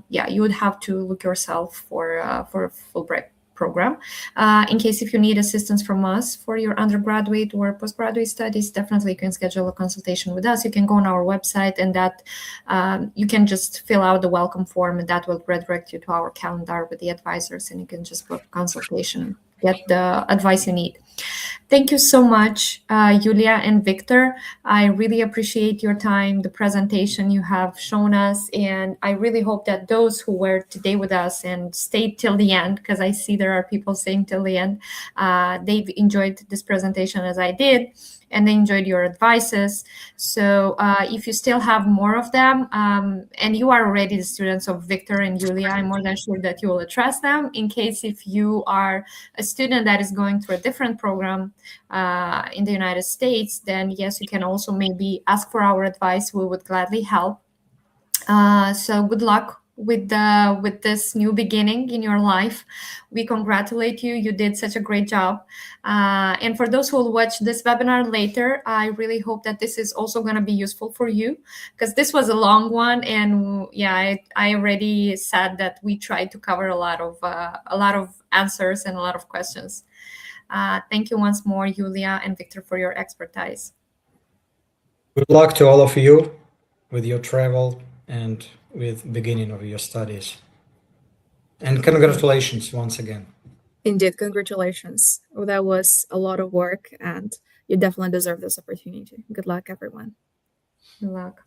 [SPEAKER 1] you would have to look yourself for a Fulbright program. In case if you need assistance from us for your undergraduate or postgraduate studies, definitely you can schedule a consultation with us. You can go on our website, and that you can just fill out the welcome form, and that will redirect you to our calendar with the advisors, and you can just book a consultation, get the advice you need. Thank you so much, Yulia and Victor. I really appreciate your time, the presentation you have shown us, and I really hope that those who were today with us and stayed till the end, because I see there are people staying till the end, they've enjoyed this presentation as I did, and they enjoyed your advices. So if you still have more of them, and you are already the students of Victor and Yulia, I'm more than sure that you will address them. In case if you are a student that is going through a different program in the United States, then yes, you can also maybe ask for our advice. We would gladly help. So good luck with this new beginning in your life. We congratulate you. You did such a great job. And for those who will watch this webinar later, I really hope that this is also going to be useful for you, because this was a long one. And yeah, I already said that we tried to cover a lot of answers and a lot of questions. Thank you once more, Yulia and Victor, for your expertise.
[SPEAKER 3] Good luck to all of you with your travel and with beginning of your studies. And congratulations once again.
[SPEAKER 2] Indeed, congratulations. Well, that was a lot of work, and you definitely deserve this opportunity. Good luck, everyone.
[SPEAKER 1] Good luck.